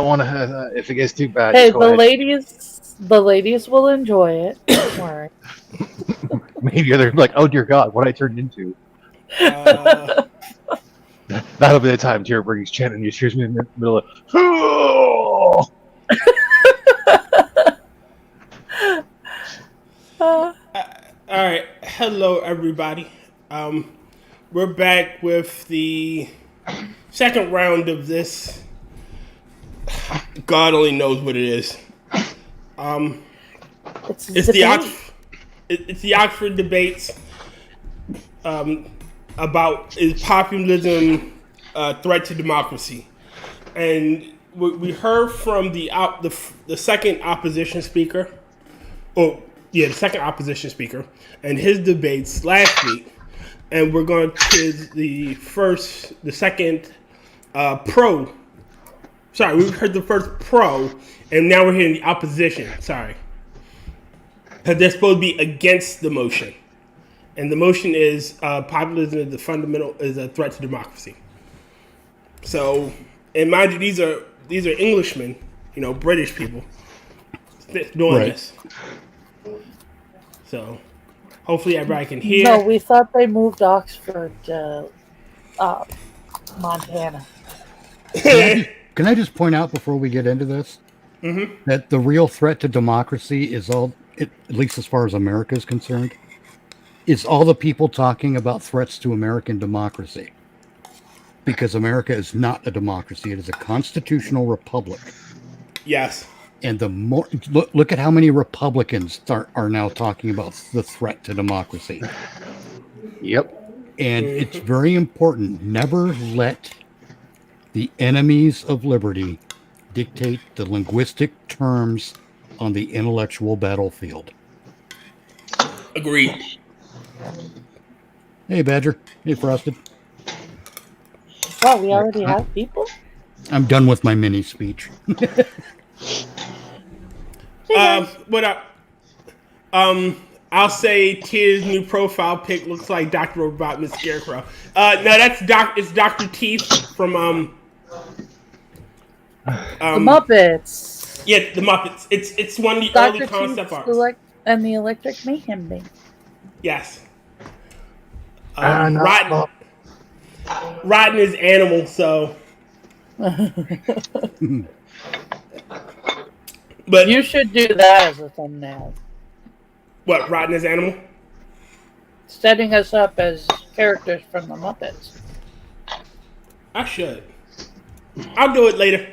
don't want to. If it gets too bad, Hey, just go ahead. the ladies will enjoy it. Don't worry. Maybe they're like, "Oh dear God, what I turned into." Uh, That'll be the time Tara brings Chen and you hears me in the middle of. Oh! Uh, all right. Hello, everybody. We're back with the second round of this. God only knows what it is. it's It's the it's the Oxford debates about is populism a threat to democracy, and we heard from the second opposition speaker. Oh yeah, the second opposition speaker and his debates last week, and we're going to the second pro. Sorry, we heard the first pro, and now we're hearing the opposition. Sorry, because they're supposed to be against the motion, and the motion is populism is the fundamental is a threat to democracy. So, and mind you, these are Englishmen, British people doing this. So, hopefully everybody can hear. No, we thought they moved Oxford to Montana. Can I just point out before we get into this that the real threat to democracy is at least as far as America is concerned, is all the people talking about threats to American democracy. Because America is not a democracy; it is a constitutional republic. Yes. And the more look at how many Republicans are now talking about the threat to democracy. Yep. And it's very important. Never let the enemies of liberty dictate the linguistic terms on the intellectual battlefield. Agreed. Hey, Badger. Hey, Frosted. Wow, we already have people? I'm done with my mini speech. What up? I'll say Tier's new profile pic looks like Dr. Robot Miss Scarecrow. No, it's Dr. Teeth from The Muppets. Yeah, the Muppets. It's one of the Dr. early concept Teeth's arts. and the Electric Mayhem Band. Yes. No. Rotten is animal, so. But You should do that as a thumbnail. what? Rotten is animal. Setting us up as characters from the Muppets. I should. I'll do it later.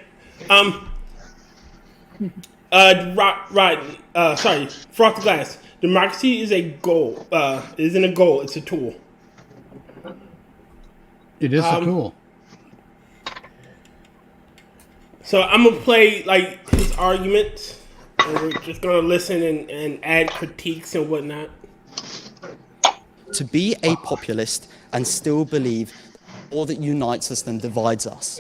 Sorry, Frosted Glass. Democracy is a goal. Isn't a goal. It's a tool. It is a tool. So I'm gonna play like his arguments, and we're just gonna listen and add critiques and whatnot. To be a populist and still believe all that unites us than divides us.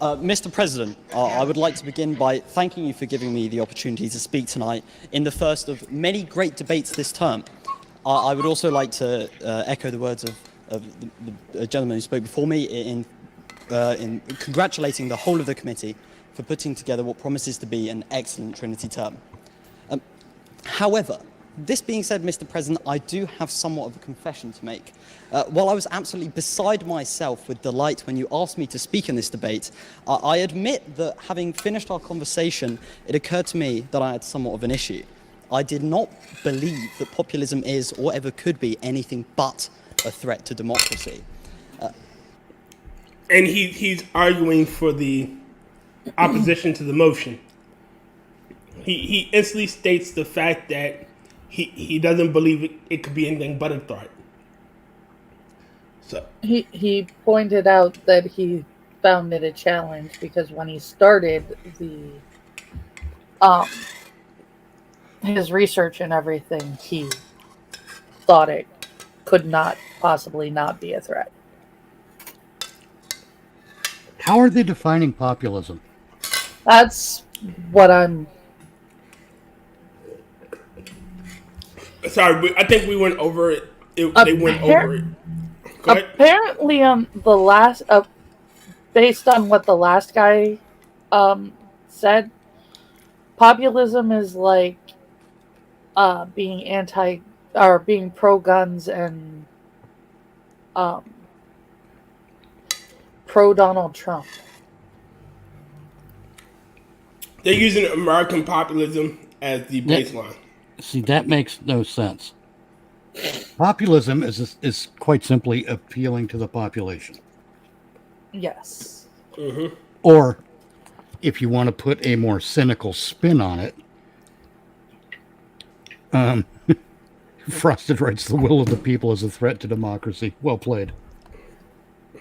Mr. President, I would like to begin by thanking you for giving me the opportunity to speak tonight in the first of many great debates this term. I would also like to echo the words of the gentleman who spoke before me in congratulating the whole of the committee for putting together what promises to be an excellent Trinity term. However, this being said, Mr. President, I do have somewhat of a confession to make. While I was absolutely beside myself with delight when you asked me to speak in this debate, I admit that having finished our conversation, it occurred to me that I had somewhat of an issue. I did not believe that populism is, or ever could be, anything but a threat to democracy. And he's arguing for the opposition to the motion. He instantly states the fact that he doesn't believe it could be anything but a threat. So He pointed out that he found it a challenge because when he started his research and everything, he thought it could not possibly not be a threat. How are they defining populism? That's what I'm. Sorry, I think we went over it. They went over it. Go ahead. Apparently, the last, based on what the last guy, said, populism is like, being anti or being pro guns and, um, pro Donald Trump. They're using American populism as the baseline. See, that makes no sense. Populism is quite simply appealing to the population. Yes. Or, if you want to put a more cynical spin on it, Frosted writes, the will of the people is a threat to democracy. Well played.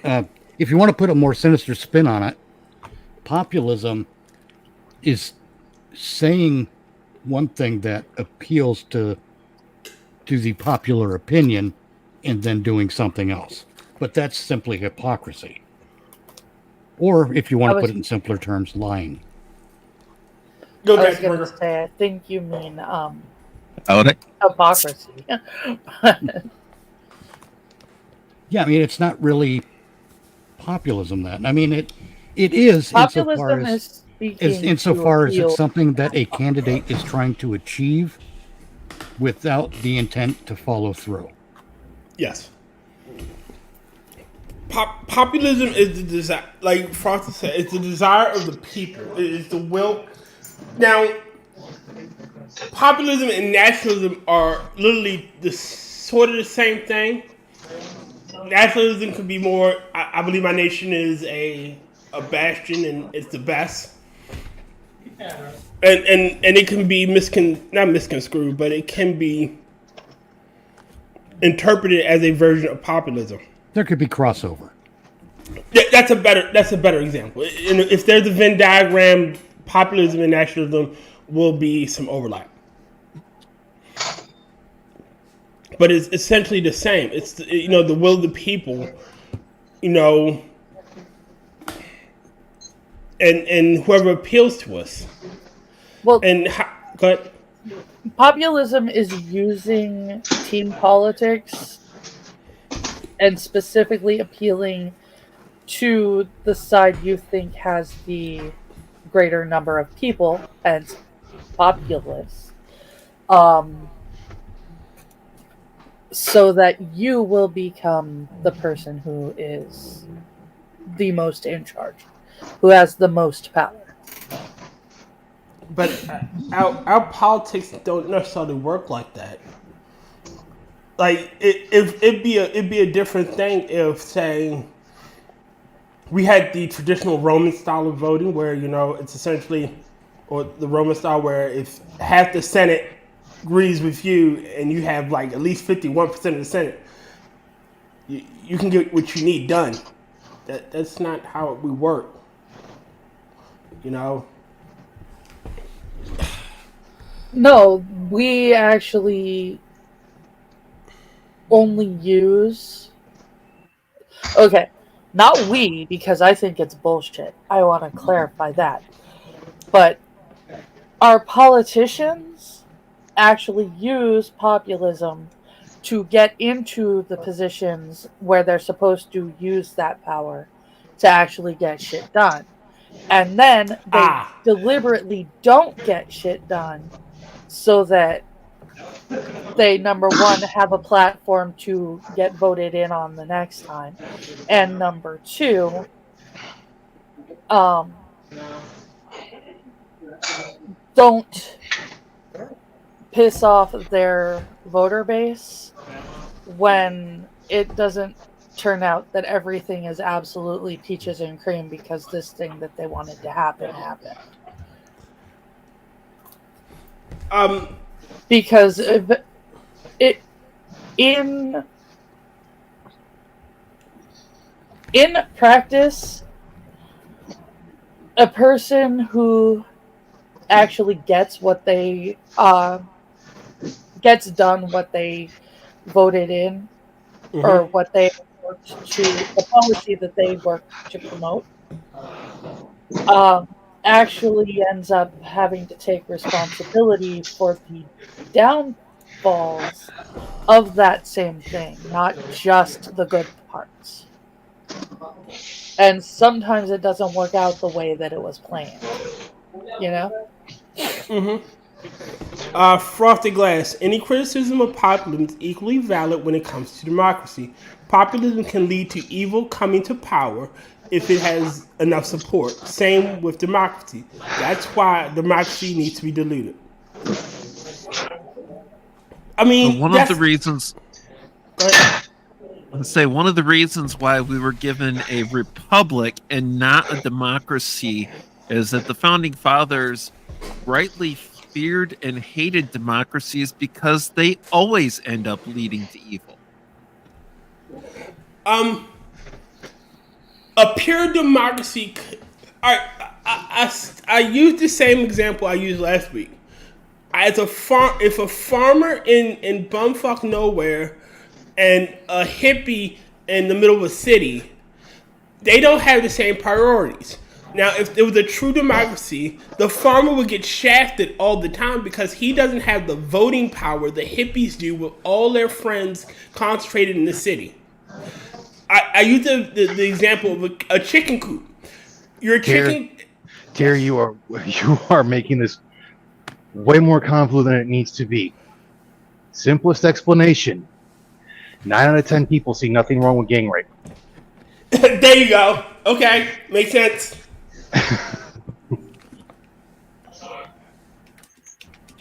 If you want to put a more sinister spin on it, populism is saying one thing that appeals to the popular opinion and then doing something else. But that's simply hypocrisy. Or, if you want to put it in simpler terms, lying. Go I was back, going to Burger. say, I think you mean Alright. hypocrisy. Yeah, I mean, it's not really populism then. I mean, it is Populism is insofar as to it's something that a candidate is trying to achieve without the intent to follow through. Yes. Populism is the desire, like Frosty said, it's the desire of the people. It's the will. Now, populism and nationalism are literally sort of the same thing. Nationalism could be more, I believe my nation is a bastion and it's the best. And it can be not misconstrued, but it can be interpreted as a version of populism. There could be crossover. That's a better example. If there's a Venn diagram, populism and nationalism will be some overlap. But it's essentially the same. It's the will of the people, and whoever appeals to us. Well, And go ahead. populism is using team politics and specifically appealing to the side you think has the greater number of people, hence populace, so that you will become the person who is the most in charge, who has the most power. But our politics don't necessarily work like that. Like it'd be a different thing if, say, we had the traditional Roman style of voting, where it's essentially, or the Roman style where if half the Senate agrees with you and you have like at least 51% of the Senate, you can get what you need done. That's not how we work. No, we actually only use. Okay, not we, because I think it's bullshit. I want to clarify that. But our politicians actually use populism to get into the positions where they're supposed to use that power to actually get shit done. And then they deliberately don't get shit done so that they, number one, have a platform to get voted in on the next time, and number two, don't piss off their voter base when it doesn't turn out that everything is absolutely peaches and cream because this thing that they wanted to happen happened. Because in practice, a person who actually gets what they gets done what they voted in, or what they worked to, the policy that they worked to promote, actually ends up having to take responsibility for the pitfalls of that same thing, not just the good parts. And sometimes it doesn't work out the way that it was planned. You know? Frosted Glass. Any criticism of populism is equally valid when it comes to democracy. Populism can lead to evil coming to power if it has enough support. Same with democracy. That's why democracy needs to be diluted. I mean, One of the reasons one of the reasons why we were given a republic and not a democracy is that the founding fathers rightly feared and hated democracies because they always end up leading to evil. A pure democracy. I used the same example I used last week. If a farmer in bumfuck nowhere and a hippie in the middle of a city, they don't have the same priorities. Now, if it was a true democracy, the farmer would get shafted all the time because he doesn't have the voting power the hippies do with all their friends concentrated in the city. I use the example of a chicken coop. Your chicken... Terry, you are making this way more convoluted than it needs to be. Simplest explanation. 9 out of 10 people see nothing wrong with gang rape. There you go. Okay, makes sense.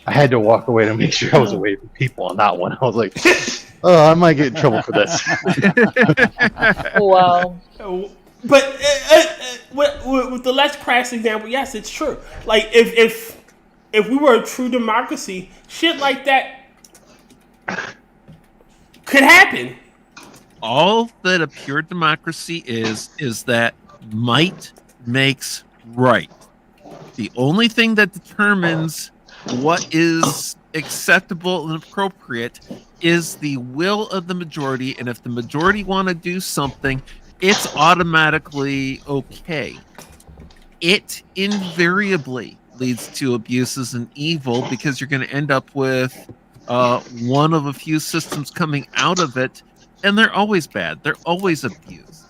I had to walk away to make sure I was away from people on that one. I was like, oh, I might get in trouble for this. Wow. But with the less crass example, yes, it's true. Like, if we were a true democracy, shit like that could happen. All that a pure democracy is that might makes right. The only thing that determines what is acceptable and appropriate is the will of the majority, and if the majority want to do something, it's automatically okay. It invariably leads to abuses and evil because you're going to end up with one of a few systems coming out of it, and they're always bad. They're always abused.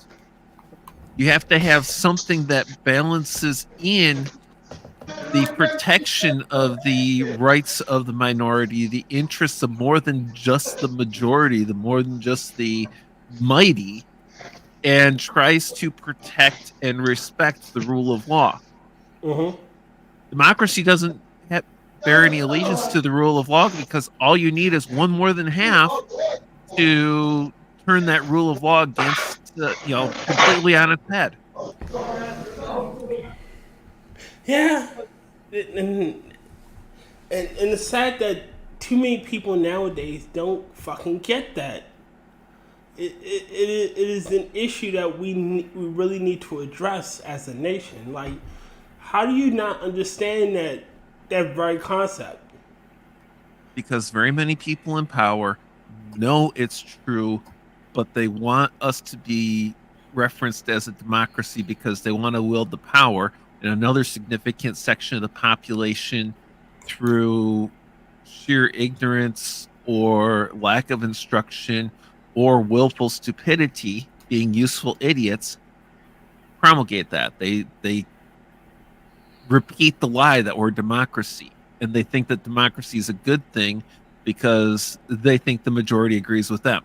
You have to have something that balances in the protection of the rights of the minority, the interests of more than just the majority, the more than just the mighty, and tries to protect and respect the rule of law. Mm-hmm. Democracy doesn't bear any allegiance to the rule of law because all you need is one more than half to turn that rule of law against, completely on its head. Yeah, and it's sad that too many people nowadays don't fucking get that. It is an issue that we really need to address as a nation. Like, how do you not understand that very concept? Because very many people in power know it's true, but they want us to be referenced as a democracy because they want to wield the power. And another significant section of the population, through sheer ignorance or lack of instruction or willful stupidity, being useful idiots, promulgate that. They repeat the lie that we're democracy, and they think that democracy is a good thing because they think the majority agrees with them.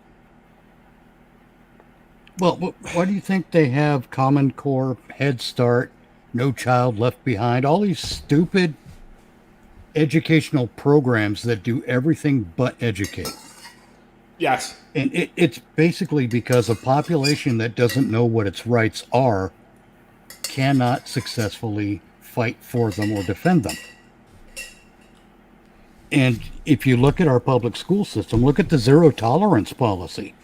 Well, why do you think they have Common Core, Head Start, No Child Left Behind, all these stupid educational programs that do everything but educate? Yes. And it's basically because a population that doesn't know what its rights are cannot successfully fight for them or defend them. And if you look at our public school system, look at the zero tolerance policy.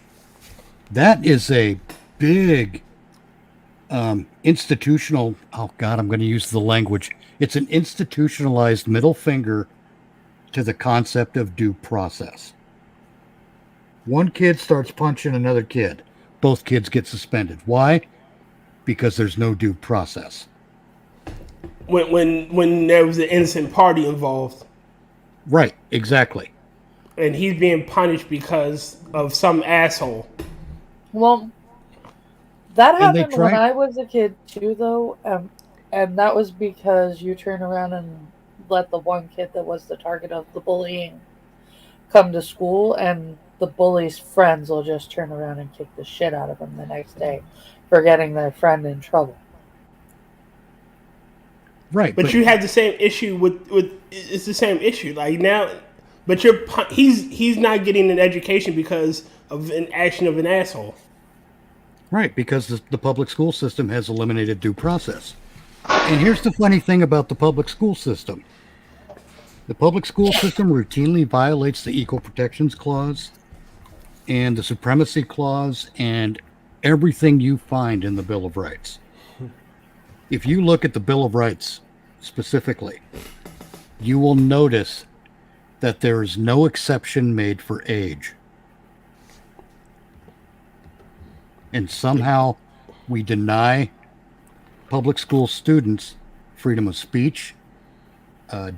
That is a big institutional, oh God, I'm going to use the language. It's an institutionalized middle finger to the concept of due process. One kid starts punching another kid. Both kids get suspended. Why? Because there's no due process. When there was an innocent party involved. Right, exactly. and he's being punished because of some asshole. Well, that And they happened when tried- I was a kid too, though, and that was because you turn around and let the one kid that was the target of the bullying come to school, and the bully's friends will just turn around and kick the shit out of him the next day for getting their friend in trouble. Right. But you had the same issue with it's the same issue. Like now, but he's not getting an education because of an action of an asshole. Right, because the public school system has eliminated due process. And here's the funny thing about the public school system. The public school system routinely violates the Equal Protections Clause and the Supremacy Clause and everything you find in the Bill of Rights. If you look at the Bill of Rights specifically, you will notice that there is no exception made for age. And somehow we deny public school students freedom of speech,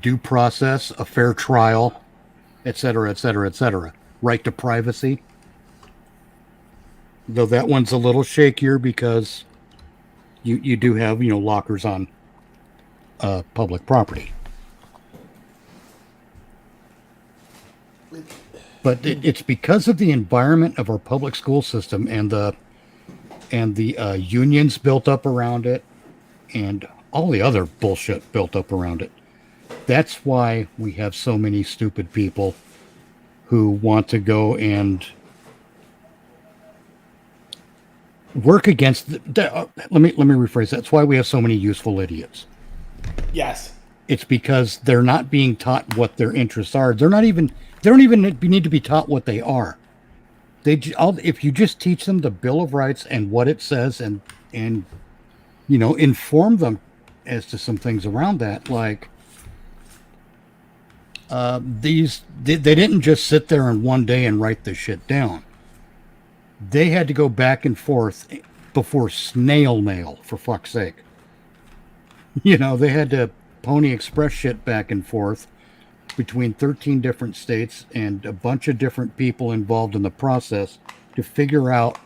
due process, a fair trial, etc., etc., etc. Right to privacy. Though that one's a little shakier because you do have, lockers on public property. But it's because of the environment of our public school system and the unions built up around it and all the other bullshit built up around it. That's why we have so many stupid people who want to go and work against let me rephrase that. That's why we have so many useful idiots. Yes. It's because they're not being taught what their interests are. They don't even need to be taught what they are. If you just teach them the Bill of Rights and what it says and inform them as to some things around that, like they didn't just sit there in one day and write this shit down. They had to go back and forth before snail mail, for fuck's sake. They had to Pony Express shit back and forth between 13 different states and a bunch of different people involved in the process to figure out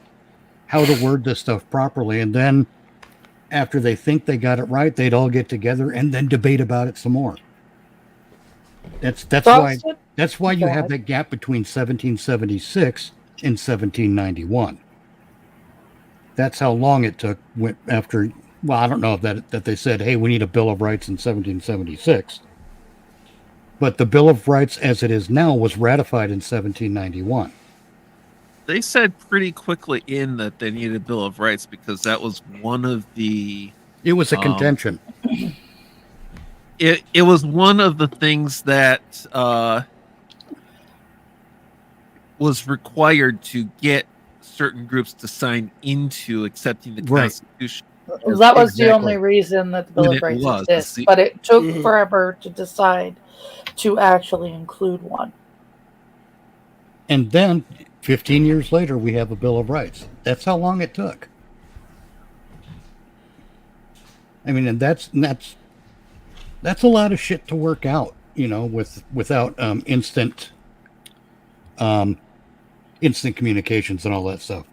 how to word this stuff properly. And then after they think they got it right, they'd all get together and then debate about it some more. That's why you have that gap between 1776 and 1791. That's how long it took after. Well, I don't know if that they said, hey, we need a Bill of Rights in 1776. But the Bill of Rights as it is now was ratified in 1791. They said pretty quickly that they needed a Bill of Rights because that was one of the... It was a contention. It was one of the things that was required to get certain groups to sign into accepting the Constitution. That was the only reason that the Bill of Rights exists, but it took forever to decide to actually include one. And then 15 years later, we have a Bill of Rights. That's how long it took. I mean, and that's a lot of shit to work out, without instant communications and all that stuff.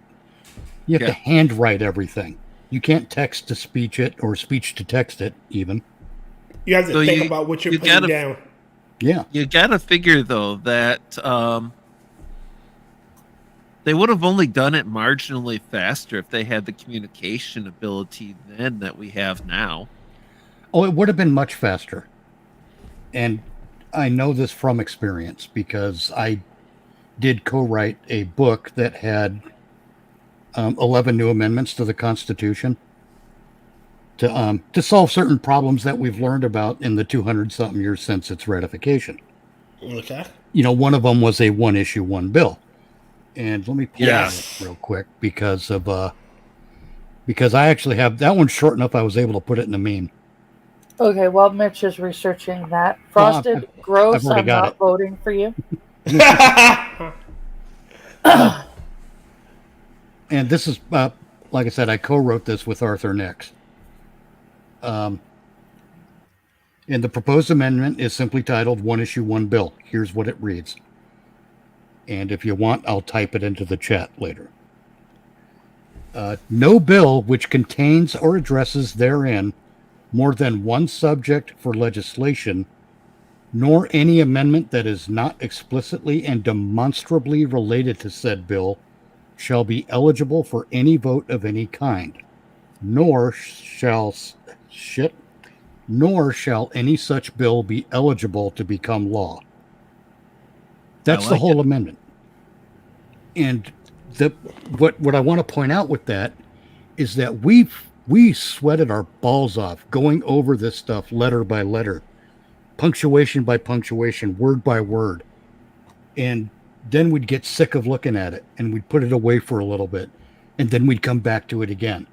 You have to handwrite everything. You can't text to speech it or speech to text it even. You have to think about what you're putting down. Yeah. You got to figure, though, that they would have only done it marginally faster if they had the communication ability then that we have now. Oh, it would have been much faster. And I know this from experience because I did co-write a book that had 11 new amendments to the Constitution to solve certain problems that we've learned about in the 200-something years since its ratification. Okay. One of them was a one issue, one bill. And let me pull that up real quick because I actually have that one short enough I was able to put it in a meme. Okay, while Mitch is researching that, Frosted, gross, I'm not voting for you. And this is, like I said, I co-wrote this with Arthur Nix. And the proposed amendment is simply titled One Issue, One Bill. Here's what it reads. And if you want, I'll type it into the chat later. No bill which contains or addresses therein more than one subject for legislation, nor any amendment that is not explicitly and demonstrably related to said bill, shall be eligible for any vote of any kind, nor shall any such bill be eligible to become law. That's the whole amendment. And what I want to point out with that is that we sweated our balls off going over this stuff letter by letter, punctuation by punctuation, word by word. And then we'd get sick of looking at it and we'd put it away for a little bit. And then we'd come back to it again.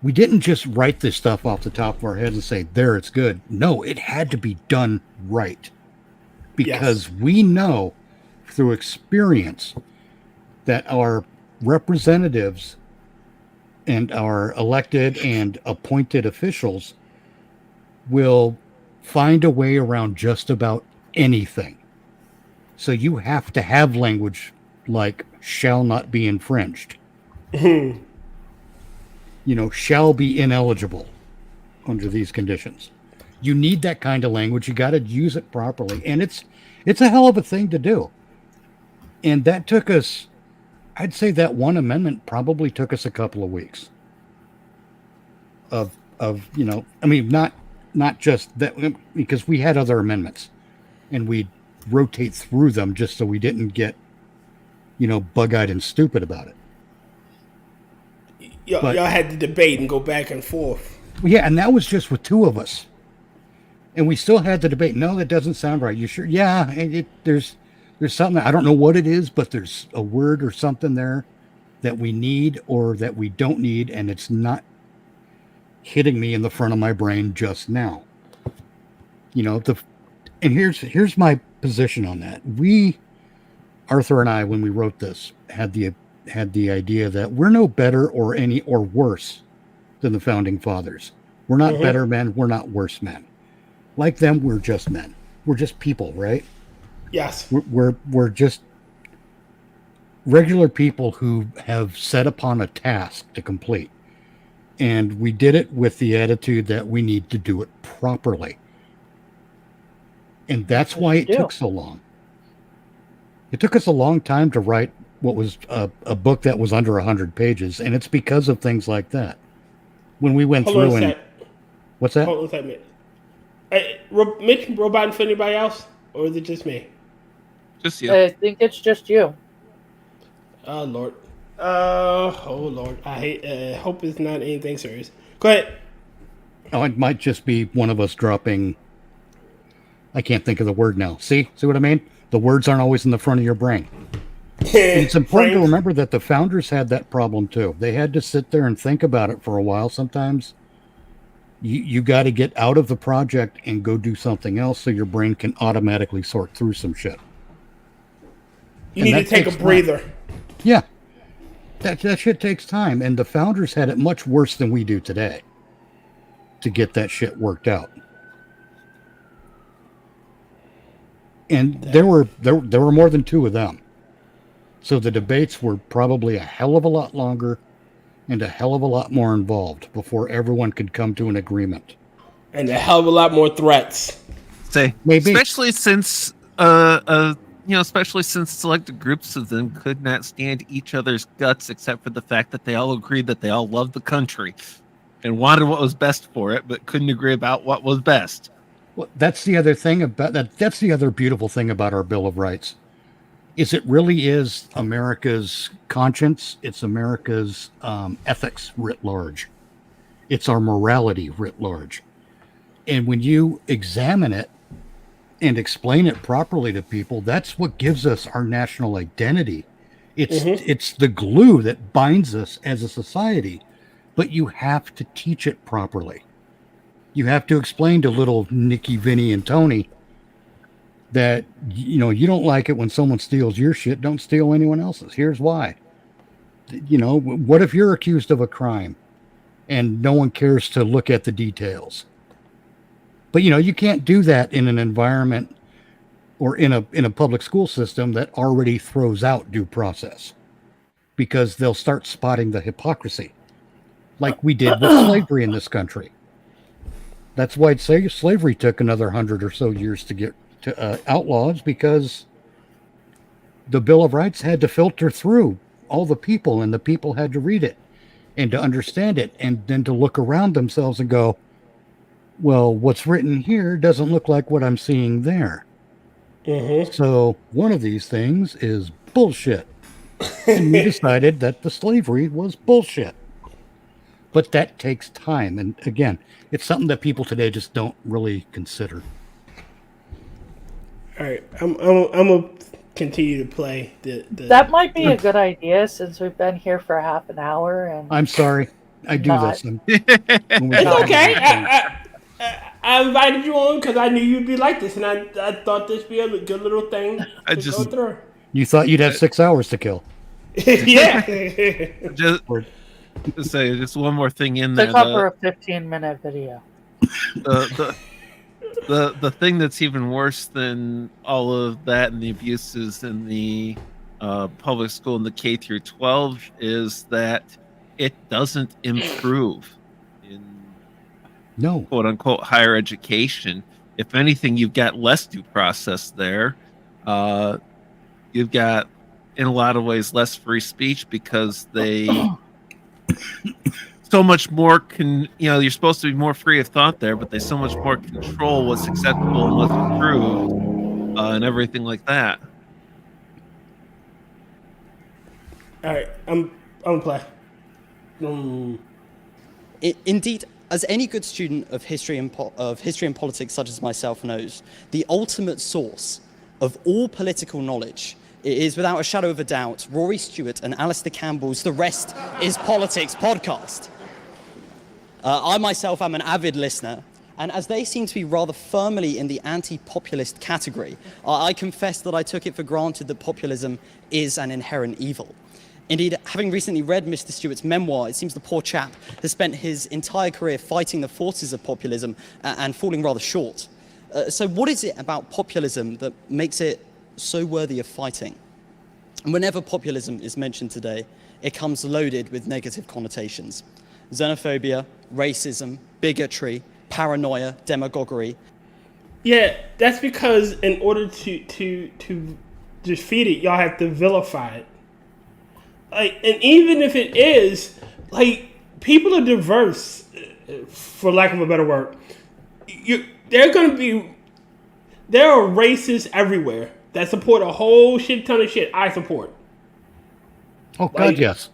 We didn't just write this stuff off the top of our heads and say, there, it's good. No, it had to be done right. Because we know through experience that our representatives and our elected and appointed officials will find a way around just about anything. So you have to have language like shall not be infringed. Shall be ineligible under these conditions. You need that kind of language. You got to use it properly. And it's a hell of a thing to do. And that took us, I'd say that one amendment probably took us a couple of weeks not just that, because we had other amendments and we'd rotate through them just so we didn't get, bug-eyed and stupid about it. Y'all had to debate and go back and forth. Yeah, and that was just with two of us. And we still had to debate. No, that doesn't sound right. You sure? Yeah, there's something, I don't know what it is, but there's a word or something there that we need or that we don't need, and it's not hitting me in the front of my brain just now. And here's my position on that. Arthur and I, when we wrote this, had the idea that we're no better or worse than the founding fathers. We're not better men. We're not worse men. Like them, we're just men. We're just people, right? Yes. We're just regular people who have set upon a task to complete. And we did it with the attitude that we need to do it properly. And that's why it took so long. It took us a long time to write what was a book that was under 100 pages. And it's because of things like that. When we went through and... What's that? Hold on a second. Mitch, robot for anybody else? Or is it just me? Just you. I think it's just you. Oh, Lord. Oh, Lord. I hate... hope it's not anything serious. Go ahead. Oh, it might just be one of us dropping... I can't think of the word now. See what I mean? The words aren't always in the front of your brain. It's important to remember that the founders had that problem too. They had to sit there and think about it for a while. Sometimes you got to get out of the project and go do something else so your brain can automatically sort through some shit. You need to take a breather. Time. Yeah. That shit takes time. And the founders had it much worse than we do today to get that shit worked out. And there were more than two of them. So the debates were probably a hell of a lot longer and a hell of a lot more involved before everyone could come to an agreement. And a hell of a lot more threats. Maybe. Especially since selected groups of them could not stand each other's guts except for the fact that they all agreed that they all loved the country and wanted what was best for it, but couldn't agree about what was best. Well, that's the other thing about that. That's the other beautiful thing about our Bill of Rights. Is it really is America's conscience. It's America's ethics writ large. It's our morality writ large. And when you examine it and explain it properly to people, that's what gives us our national identity. It's the glue that binds us as a society, but you have to teach it properly. You have to explain to little Nicky, Vinny, and Tony that, you don't like it when someone steals your shit. Don't steal anyone else's. Here's why. What if you're accused of a crime and no one cares to look at the details? But, you can't do that in an environment or in a public school system that already throws out due process, because they'll start spotting the hypocrisy, like we did with slavery in this country. That's why slavery took another 100 or so years to get to outlaws, because the Bill of Rights had to filter through all the people, and the people had to read it and to understand it, and then to look around themselves and go, well, what's written here doesn't look like what I'm seeing there. So one of these things is bullshit. And we decided that the slavery was bullshit. But that takes time. And again, it's something that people today just don't really consider. All right, I'm gonna continue to play the. That might be a good idea since we've been here for half an hour. And I'm sorry. I do Not. this. It's okay. I invited you on because I knew you'd be like this, and I thought this would be a good little thing to go through. You thought you'd have 6 hours to kill. Yeah. Just say just one more thing in there. Took up for a 15-minute video. The thing that's even worse than all of that and the abuses in the public school and the K through 12 is that it doesn't improve in quote unquote higher education. If anything, you've got less due process there. You've got, in a lot of ways, less free speech because they so much more you're supposed to be more free of thought there, but they so much more control what's acceptable and what's approved and everything like that. All right, I'm gonna play. Indeed, as any good student of history and politics such as myself knows, the ultimate source of all political knowledge is, without a shadow of a doubt, Rory Stewart and Alistair Campbell's The Rest is Politics podcast. I myself am an avid listener, and as they seem to be rather firmly in the anti-populist category, I confess that I took it for granted that populism is an inherent evil. Indeed, having recently read Mr. Stewart's memoir, it seems the poor chap has spent his entire career fighting the forces of populism and falling rather short. So what is it about populism that makes it so worthy of fighting? And whenever populism is mentioned today, it comes loaded with negative connotations. Xenophobia, racism, bigotry, paranoia, demagoguery. Yeah, that's because in order to defeat it, y'all have to vilify it. Like, and even if it is, like, people are diverse, for lack of a better word. There are racists everywhere that support a whole shit ton of shit I support. Oh, God, yes.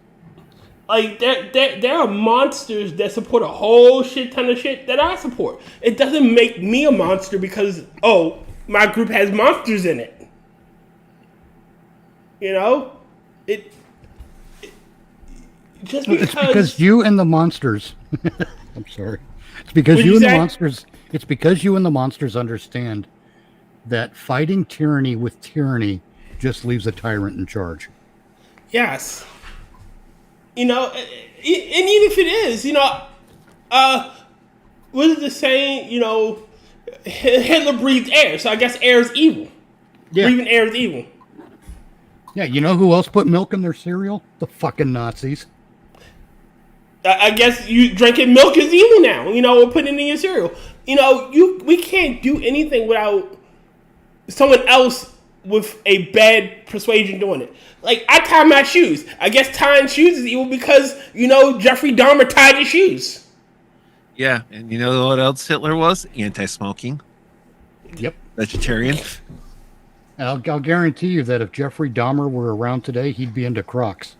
Like, there are monsters that support a whole shit ton of shit that I support. It doesn't make me a monster because, my group has monsters in it. You know? Just because... It's because you and the monsters... I'm sorry. It's because you and the monsters... It's because you and the monsters understand that fighting tyranny with tyranny just leaves a tyrant in charge. Yes. You know, and even if it is, what is the saying? Hitler breathed air, so I guess air is evil. Yeah. Breathing air is evil. Yeah, you know who else put milk in their cereal? The fucking Nazis. I guess you drinking milk is evil now, or putting it in your cereal. We can't do anything without someone else with a bad persuasion doing it. Like, I tie my shoes. I guess tying shoes is evil because, Jeffrey Dahmer tied his shoes. Yeah, and you know what else Hitler was? Anti-smoking. Yep. Vegetarian. I'll guarantee you that if Jeffrey Dahmer were around today, he'd be into Crocs.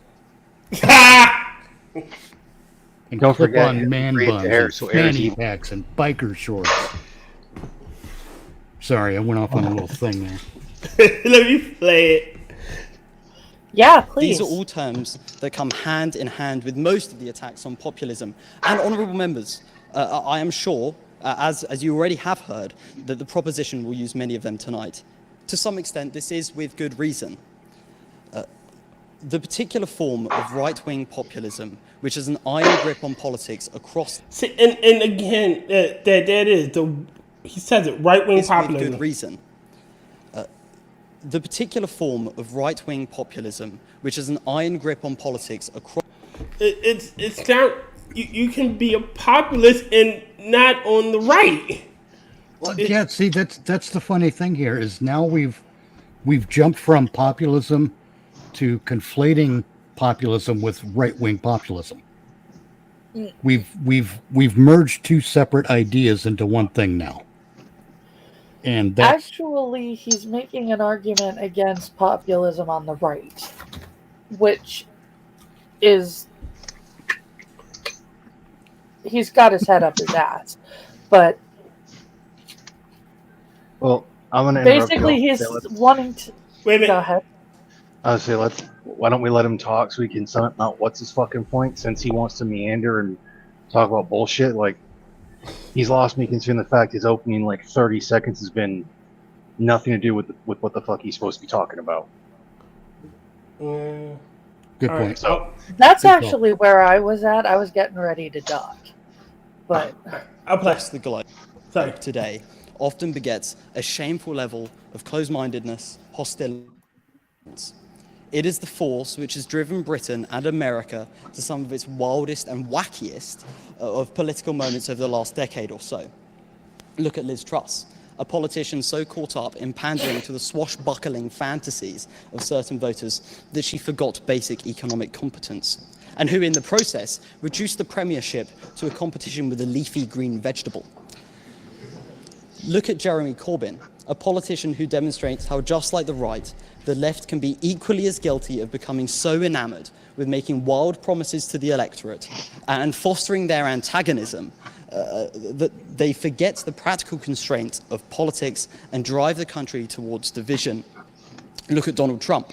And don't forget on man buns, air, so fanny packs, and biker shorts. Sorry, I went off on a little thing there. Let me play it. Yeah, please. These are all terms that come hand in hand with most of the attacks on populism. And honourable members, I am sure, as you already have heard, that the proposition will use many of them tonight. To some extent, this is with good reason. The particular form of right-wing populism, which is an iron grip on politics across... See, and again, that is, he says it, right-wing populism. With good reason. the particular form of right-wing populism, which has an iron grip on politics across. It's not. You can be a populist and not on the right. Well, yeah, see, that's the funny thing here is now we've jumped from populism to conflating populism with right-wing populism. We've merged two separate ideas into one thing now. And that's Actually, he's making an argument against populism on the right, which is he's got his head up his ass. But Well, I'm gonna interrupt basically, you. he's wanting to. Wait a minute. Go ahead. I would say why don't we let him talk so we can sum out what's his fucking point, since he wants to meander and talk about bullshit. Like, he's lost me considering the fact his opening 30 seconds has been nothing to do with what the fuck he's supposed to be talking about. good All point. right, so That's Good call. actually where I was at. I was getting ready to dock. But I'll play. across the globe Sorry. today often begets a shameful level of closed-mindedness, hostility. It is the force which has driven Britain and America to some of its wildest and wackiest of political moments over the last decade or so. Look at Liz Truss, a politician so caught up in pandering to the swashbuckling fantasies of certain voters that she forgot basic economic competence, and who in the process reduced the premiership to a competition with a leafy green vegetable. Look at Jeremy Corbyn, a politician who demonstrates how, just like the right, the left can be equally as guilty of becoming so enamored with making wild promises to the electorate and fostering their antagonism that they forget the practical constraints of politics and drive the country towards division. Look at Donald Trump,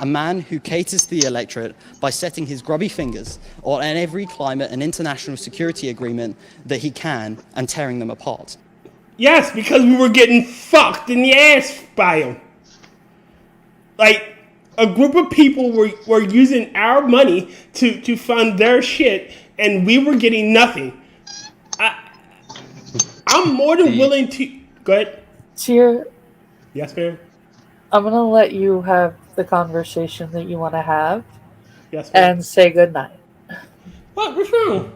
a man who caters to the electorate by setting his grubby fingers on every climate and international security agreement that he can and tearing them apart. Yes, because we were getting fucked in the ass by him. Like, a group of people were using our money to fund their shit, and we were getting nothing. I'm more than willing to... Go ahead. Tier, Yes, ma'am. I'm going to let you have the conversation that you want to have Yes, ma'am. and say goodnight. What's wrong?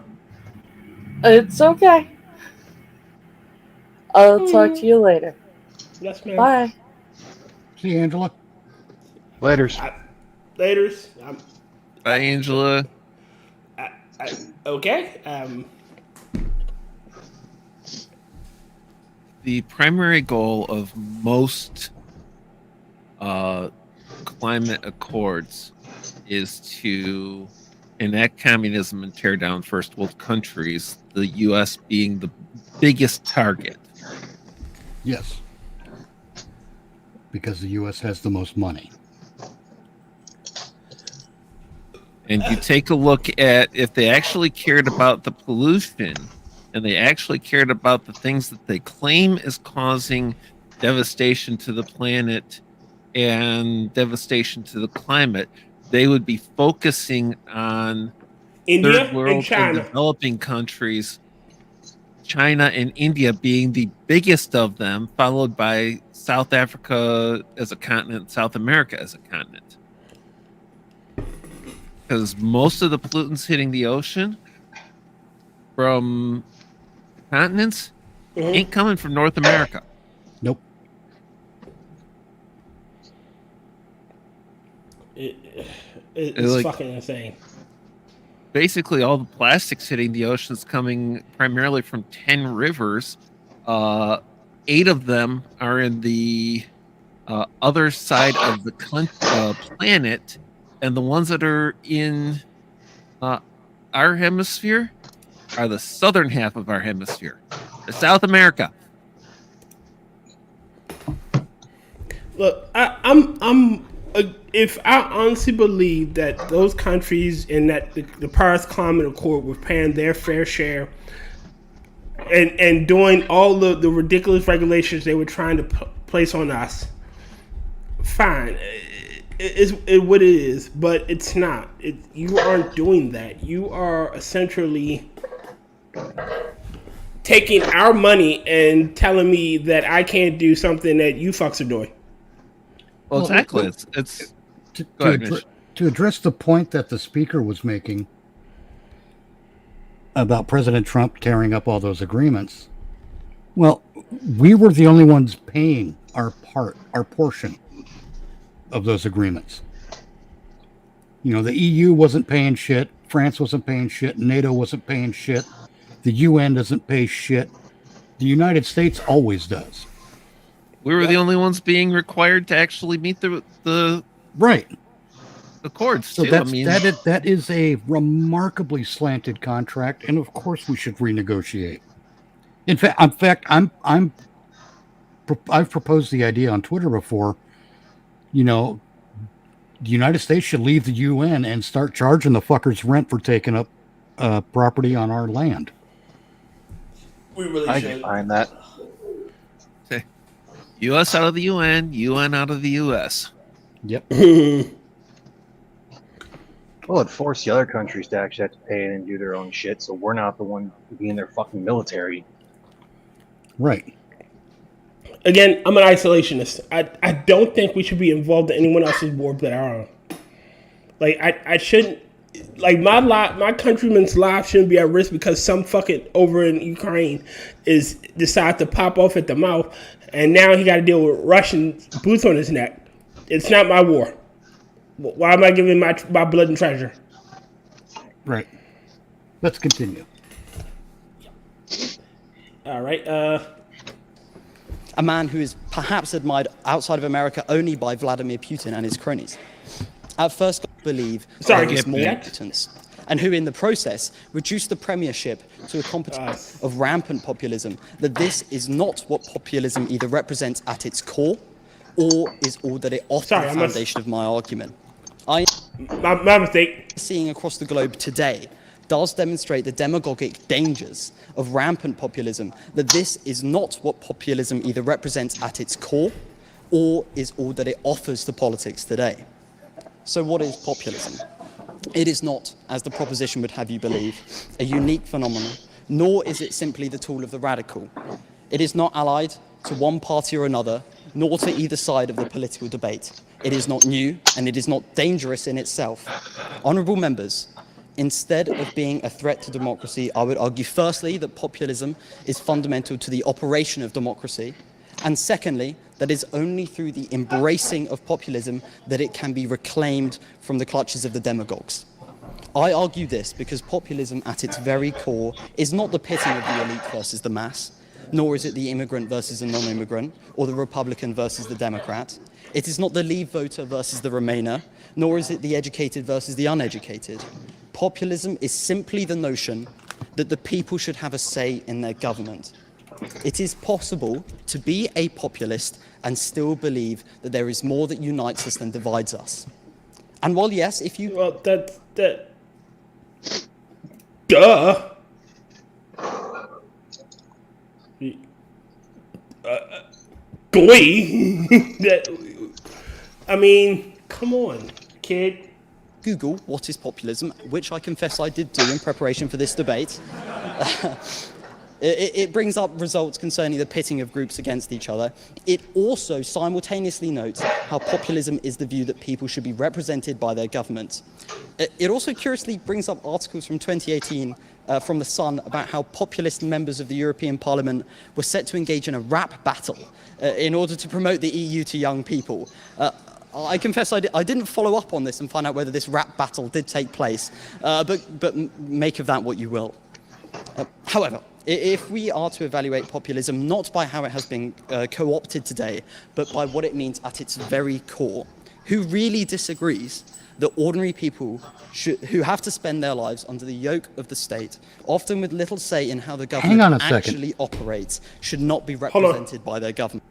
It's okay. I'll talk to you later. Yes, ma'am. Bye. See, Angela? Laters. Laters. Bye, Angela. Okay. The primary goal of most climate accords is to enact communism and tear down first world countries, the U.S. being the biggest target. Yes. Because the U.S. has the most money. And you take a look at if they actually cared about the pollution and they actually cared about the things that they claim is causing devastation to the planet and devastation to the climate, they would be focusing on India third world and and China. developing countries, China and India being the biggest of them, followed by South Africa as a continent, South America as a continent. Because most of the pollutants hitting the ocean from continents ain't coming from North America. Nope. It's Like- fucking insane. Basically, all the plastics hitting the ocean is coming primarily from 10 rivers. 8 of them are in the other side of the planet, and the ones that are in our hemisphere are the southern half of our hemisphere, the South America. Look, if I honestly believe that those countries and that the Paris Climate Accord were paying their fair share and doing all the ridiculous regulations they were trying to place on us, fine. It's what it is, but it's not. You aren't doing that. You are essentially taking our money and telling me that I can't do something that you fucks are doing. Well, exactly. It's to, go to, ahead, addre- Mitch. to address the point that the speaker was making about President Trump tearing up all those agreements. Well, we were the only ones paying our portion of those agreements. You know, the EU wasn't paying shit, France wasn't paying shit, NATO wasn't paying shit, the UN doesn't pay shit. The United States always does. We were the only ones being required to actually meet the Right. accords So too. I mean, that is a remarkably slanted contract, and of course we should renegotiate. In fact, I've proposed the idea on Twitter before. You know, the United States should leave the UN and start charging the fuckers rent for taking up property on our land. We really I should. can find that. U.S. out of the UN, UN out of the U.S. Yep. Well, it forced the other countries to actually have to pay it and do their own shit, so we're not the one being their fucking military. Right. Again, I'm an isolationist. I don't think we should be involved in anyone else's war but our own. Like I shouldn't. Like my countrymen's lives shouldn't be at risk because some fucking over in Ukraine is decide to pop off at the mouth, and now he got to deal with Russian boots on his neck. It's not my war. Why am I giving my blood and treasure? Right. Let's continue. All right. A man who is perhaps admired outside of America only by Vladimir Putin and his cronies. At first, I believe Sorry, there is more Nick. impotence, and who in the process reduced the premiership to a competition of rampant populism, that this is not what populism either represents at its core or is all that it offers Sorry, the I must- foundation of my argument. My mistake. Seeing across the globe today does demonstrate the demagogic dangers of rampant populism, that this is not what populism either represents at its core or is all that it offers to politics today. So what is populism? It is not, as the proposition would have you believe, a unique phenomenon, nor is it simply the tool of the radical. It is not allied to one party or another, nor to either side of the political debate. It is not new, and it is not dangerous in itself. Honourable members, instead of being a threat to democracy, I would argue firstly that populism is fundamental to the operation of democracy, and secondly, that it's only through the embracing of populism that it can be reclaimed from the clutches of the demagogues. I argue this because populism at its very core is not the pitting of the elite versus the mass, nor is it the immigrant versus the non-immigrant, or the Republican versus the Democrat. It is not the Leave voter versus the Remainer, nor is it the educated versus the uneducated. Populism is simply the notion that the people should have a say in their government. It is possible to be a populist and still believe that there is more that unites us than divides us. And while yes, if you... Well, duh. Glee. I mean, come on, kid. Google what is populism, which I confess I did do in preparation for this debate, it brings up results concerning the pitting of groups against each other. It also simultaneously notes how populism is the view that people should be represented by their government. It also curiously brings up articles from 2018 from The Sun about how populist members of the European Parliament were set to engage in a rap battle in order to promote the EU to young people. I confess I didn't follow up on this and find out whether this rap battle did take place, but make of that what you will. However, if we are to evaluate populism not by how it has been co-opted today, but by what it means at its very core, who really disagrees that ordinary people who have to spend their lives under the yoke of the state, often with little say in how the government actually operates, should not be represented by their government?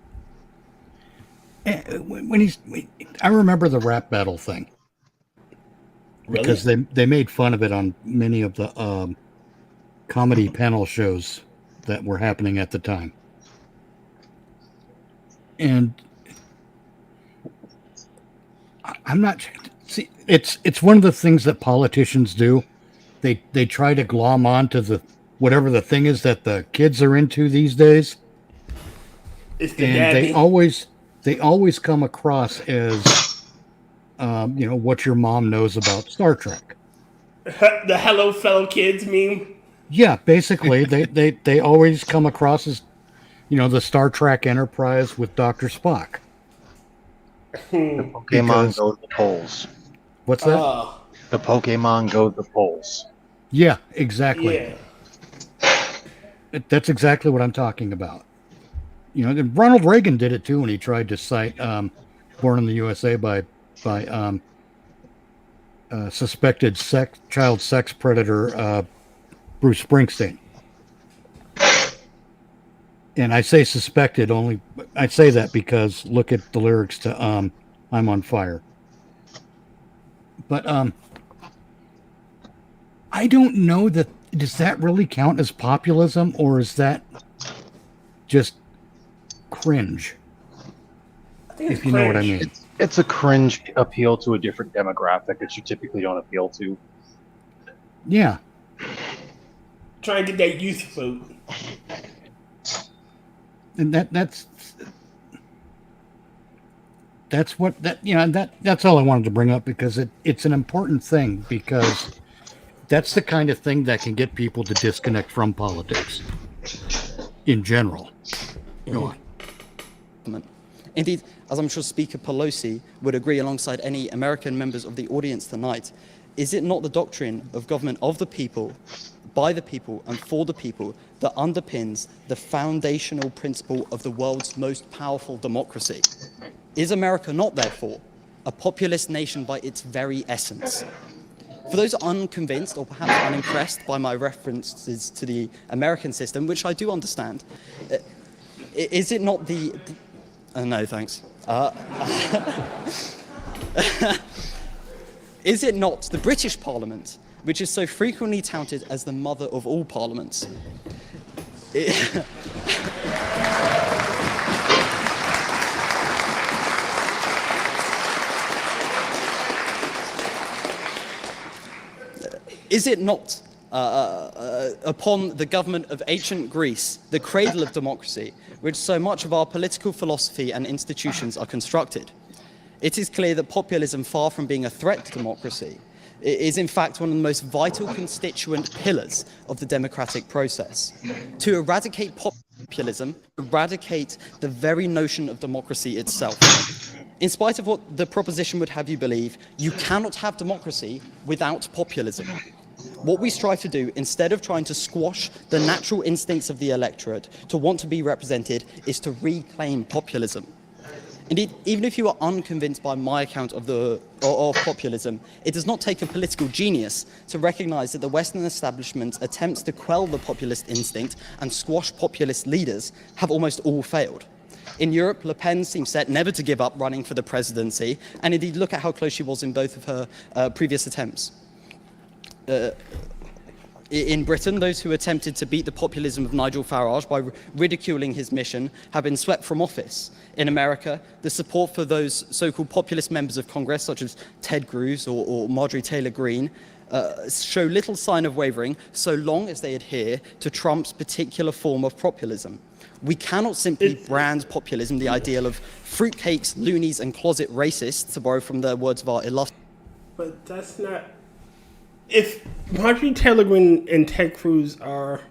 I remember the rap battle thing. Really? Because they made fun of it on many of the comedy panel shows that were happening at the time. And I'm not... See, it's one of the things that politicians do. They try to glom on to the whatever the thing is that the kids are into these days. It's the And daddy. they always come across as, what your mom knows about Star Trek. The hello fellow kids meme. Yeah, basically, they always come across as, the Star Trek Enterprise with Dr. Spock. The Pokemon Because- go to the polls. What's that? The Pokemon go to the polls. Yeah, exactly. Yeah. That's exactly what I'm talking about. And Ronald Reagan did it too when he tried to cite "Born in the USA" by suspected child sex predator Bruce Springsteen. And I say suspected only. I say that because look at the lyrics to "I'm on Fire." But I don't know that. Does that really count as populism, or is that just cringe? I think it's If you know what I cringe. mean. It's a cringe appeal to a different demographic that you typically don't appeal to. Yeah. Trying to get that youth vote. And that's all I wanted to bring up, because it's an important thing, because that's the kind of thing that can get people to disconnect from politics in general. Go on. Indeed, as I'm sure Speaker Pelosi would agree alongside any American members of the audience tonight, is it not the doctrine of government of the people, by the people, and for the people that underpins the foundational principle of the world's most powerful democracy? Is America not, therefore, a populist nation by its very essence? For those unconvinced or perhaps unimpressed by my references to the American system, which I do understand, is it not the... no, thanks. Is it not the British Parliament, which is so frequently touted as the mother of all parliaments? Is it not upon the government of ancient Greece, the cradle of democracy, which so much of our political philosophy and institutions are constructed? It is clear that populism, far from being a threat to democracy, is in fact one of the most vital constituent pillars of the democratic process. To eradicate populism, eradicate the very notion of democracy itself. In spite of what the proposition would have you believe, you cannot have democracy without populism. What we strive to do, instead of trying to squash the natural instincts of the electorate to want to be represented, is to reclaim populism. Indeed, even if you are unconvinced by my account of populism, it does not take a political genius to recognize that the Western establishment's attempts to quell the populist instinct and squash populist leaders have almost all failed. In Europe, Le Pen seems set never to give up running for the presidency, and indeed look at how close she was in both of her previous attempts. In Britain, those who attempted to beat the populism of Nigel Farage by ridiculing his mission have been swept from office. In America, the support for those so-called populist members of Congress, such as Ted Cruz or Marjorie Taylor Greene, show little sign of wavering so long as they adhere to Trump's particular form of populism. We cannot simply brand populism the ideal of fruitcakes, loonies, and closet racists, to borrow from the words of our illustrious... But that's not... If Marjorie Taylor Greene and Ted Cruz are...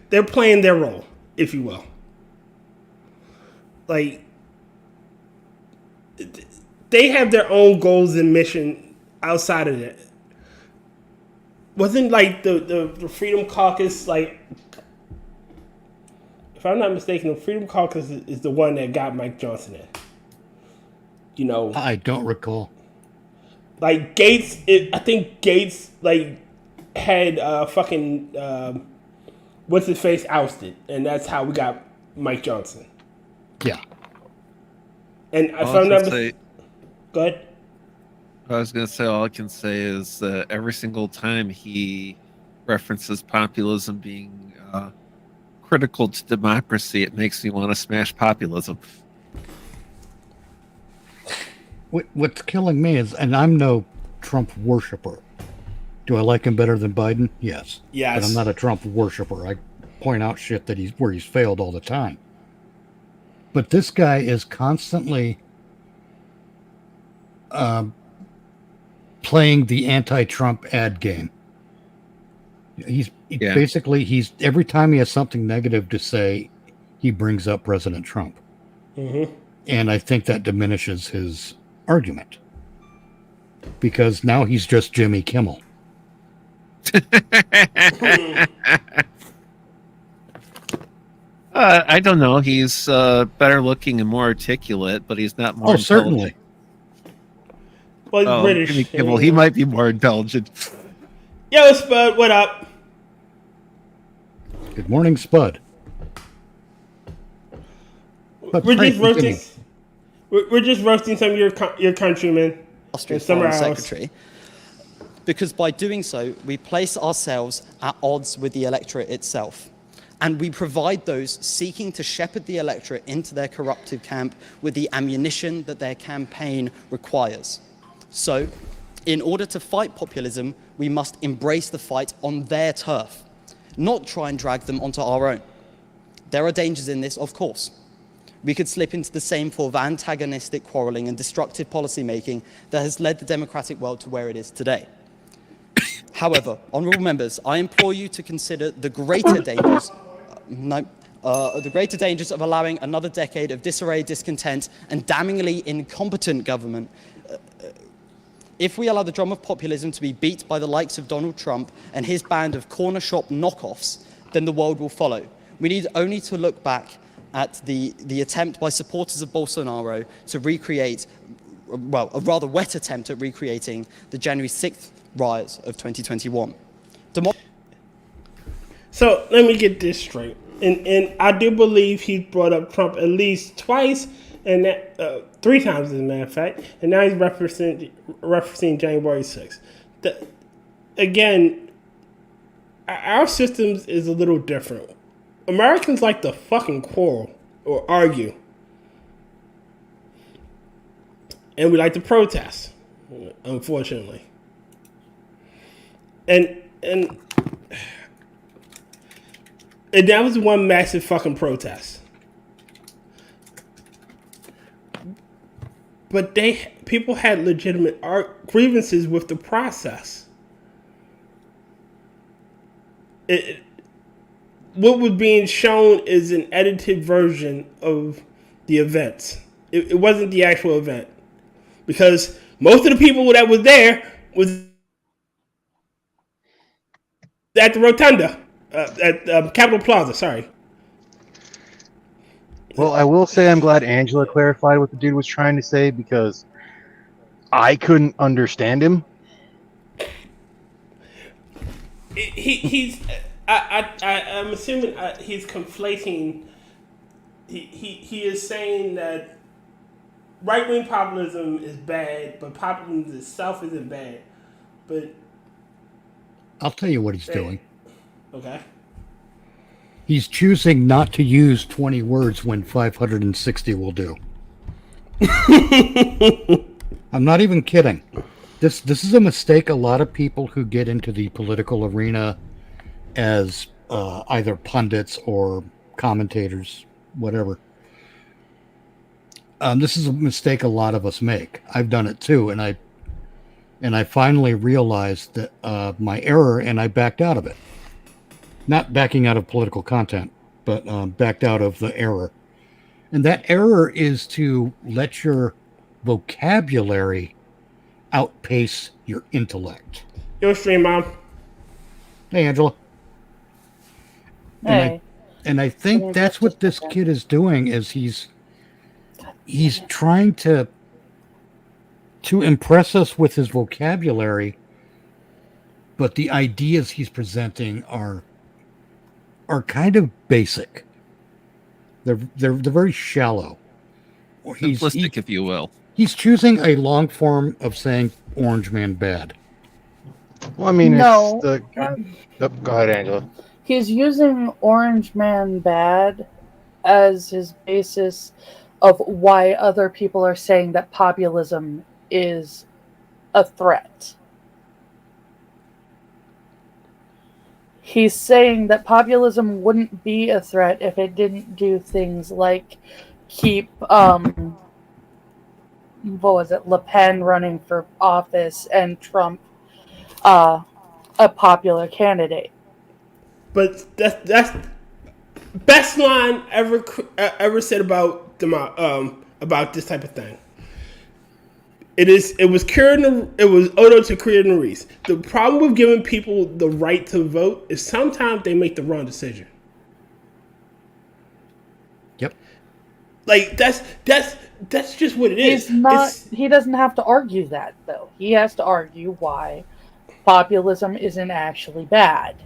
They're playing their role, if you will. Like, they have their own goals and mission outside of it. Wasn't, like, the Freedom Caucus, like... If I'm not mistaken, the Freedom Caucus is the one that got Mike Johnson in. You know... I don't recall. Like, Gates, I think Gates, like, had fucking, what's his face ousted. And that's how we got Mike Johnson. Yeah. And if I'm not mistaken... Go ahead. I was going to say, all I can say is every single time he references populism being critical to democracy, it makes me want to smash populism. What's killing me is, and I'm no Trump worshiper. Do I like him better than Biden? Yes. Yes. But I'm not a Trump worshiper. I point out shit that he's failed all the time. But this guy is constantly playing the anti-Trump ad game. He's every time he has something negative to say, he brings up President Trump. Mm-hmm. And I think that diminishes his argument. Because now he's just Jimmy Kimmel. I don't know. He's better looking and more articulate, but he's not more intelligent. Certainly. Well, he's British. Jimmy Kimmel, he might be more intelligent. Yo, Spud, what up? Good morning, Spud. But We're just roasting some of your countrymen. Austrian Foreign Secretary. Because by doing so, we place ourselves at odds with the electorate itself. And we provide those seeking to shepherd the electorate into their corruptive camp with the ammunition that their campaign requires. So, in order to fight populism, we must embrace the fight on their turf, not try and drag them onto our own. There are dangers in this, of course. We could slip into the same form of antagonistic quarrelling and destructive policymaking that has led the democratic world to where it is today. However, honourable members, I implore you to consider the greater dangers of allowing another decade of disarray, discontent, and damningly incompetent government. If we allow the drum of populism to be beat by the likes of Donald Trump and his band of corner shop knockoffs, then the world will follow. We need only to look back at the attempt by supporters of Bolsonaro to recreate, well, a rather wet attempt at recreating the January 6th riots of 2021. So let me get this straight. And I do believe he brought up Trump at least twice, and 3 times as a matter of fact, and now he's referencing January 6th. Again, our systems is a little different. Americans like to fucking quarrel or argue. And we like to protest, unfortunately. And that was one massive fucking protest. But people had legitimate grievances with the process. What was being shown is an edited version of the events. It wasn't the actual event. Because most of the people that was there was at the Rotunda, at Capitol Plaza, sorry. Well, I will say I'm glad Angela clarified what the dude was trying to say, because I couldn't understand him. I'm assuming he's conflating. He is saying that right-wing populism is bad, but populism itself isn't bad. But I'll tell you what he's doing. Okay. He's choosing not to use 20 words when 560 will do. I'm not even kidding. This is a mistake a lot of people who get into the political arena as either pundits or commentators, whatever. This is a mistake a lot of us make. I've done it too, and I finally realized that my error, and I backed out of it. Not backing out of political content, but backed out of the error. And that error is to let your vocabulary outpace your intellect. Yo, stream mom. Hey, Angela. Hey. And I think that's what this kid is doing, is he's trying to impress us with his vocabulary, but the ideas he's presenting are kind of basic. They're very shallow. Simplistic, if you will. He's choosing a long form of saying Orange Man bad. Well, I mean, No. it's the... go ahead, Angela. He's using Orange Man bad as his basis of why other people are saying that populism is a threat. He's saying that populism wouldn't be a threat if it didn't do things like keep what was it, Le Pen running for office and Trump a popular candidate. But that's best line ever said about this type of thing. It was Odo to create Maurice. The problem with giving people the right to vote is sometimes they make the wrong decision. Yep. Like that's just what it is. He doesn't have to argue that though. He has to argue why populism isn't actually bad.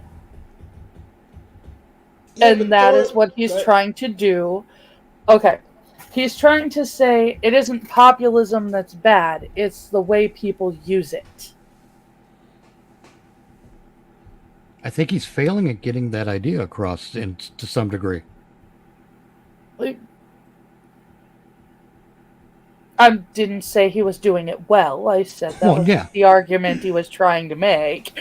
Yeah, and that is what he's trying to do. Okay. He's trying to say it isn't populism that's bad, it's the way people use it. I think he's failing at getting that idea across to some degree. I didn't say he was doing it well. I said that was the argument he was trying to make.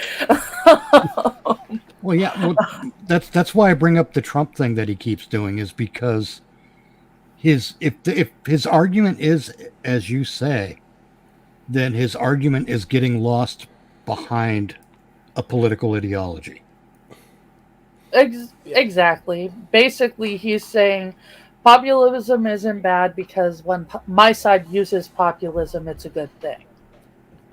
Well, yeah, that's why I bring up the Trump thing that he keeps doing, is because if his argument is as you say, then his argument is getting lost behind a political ideology. Exactly. Basically, he's saying populism isn't bad because when my side uses populism, it's a good thing.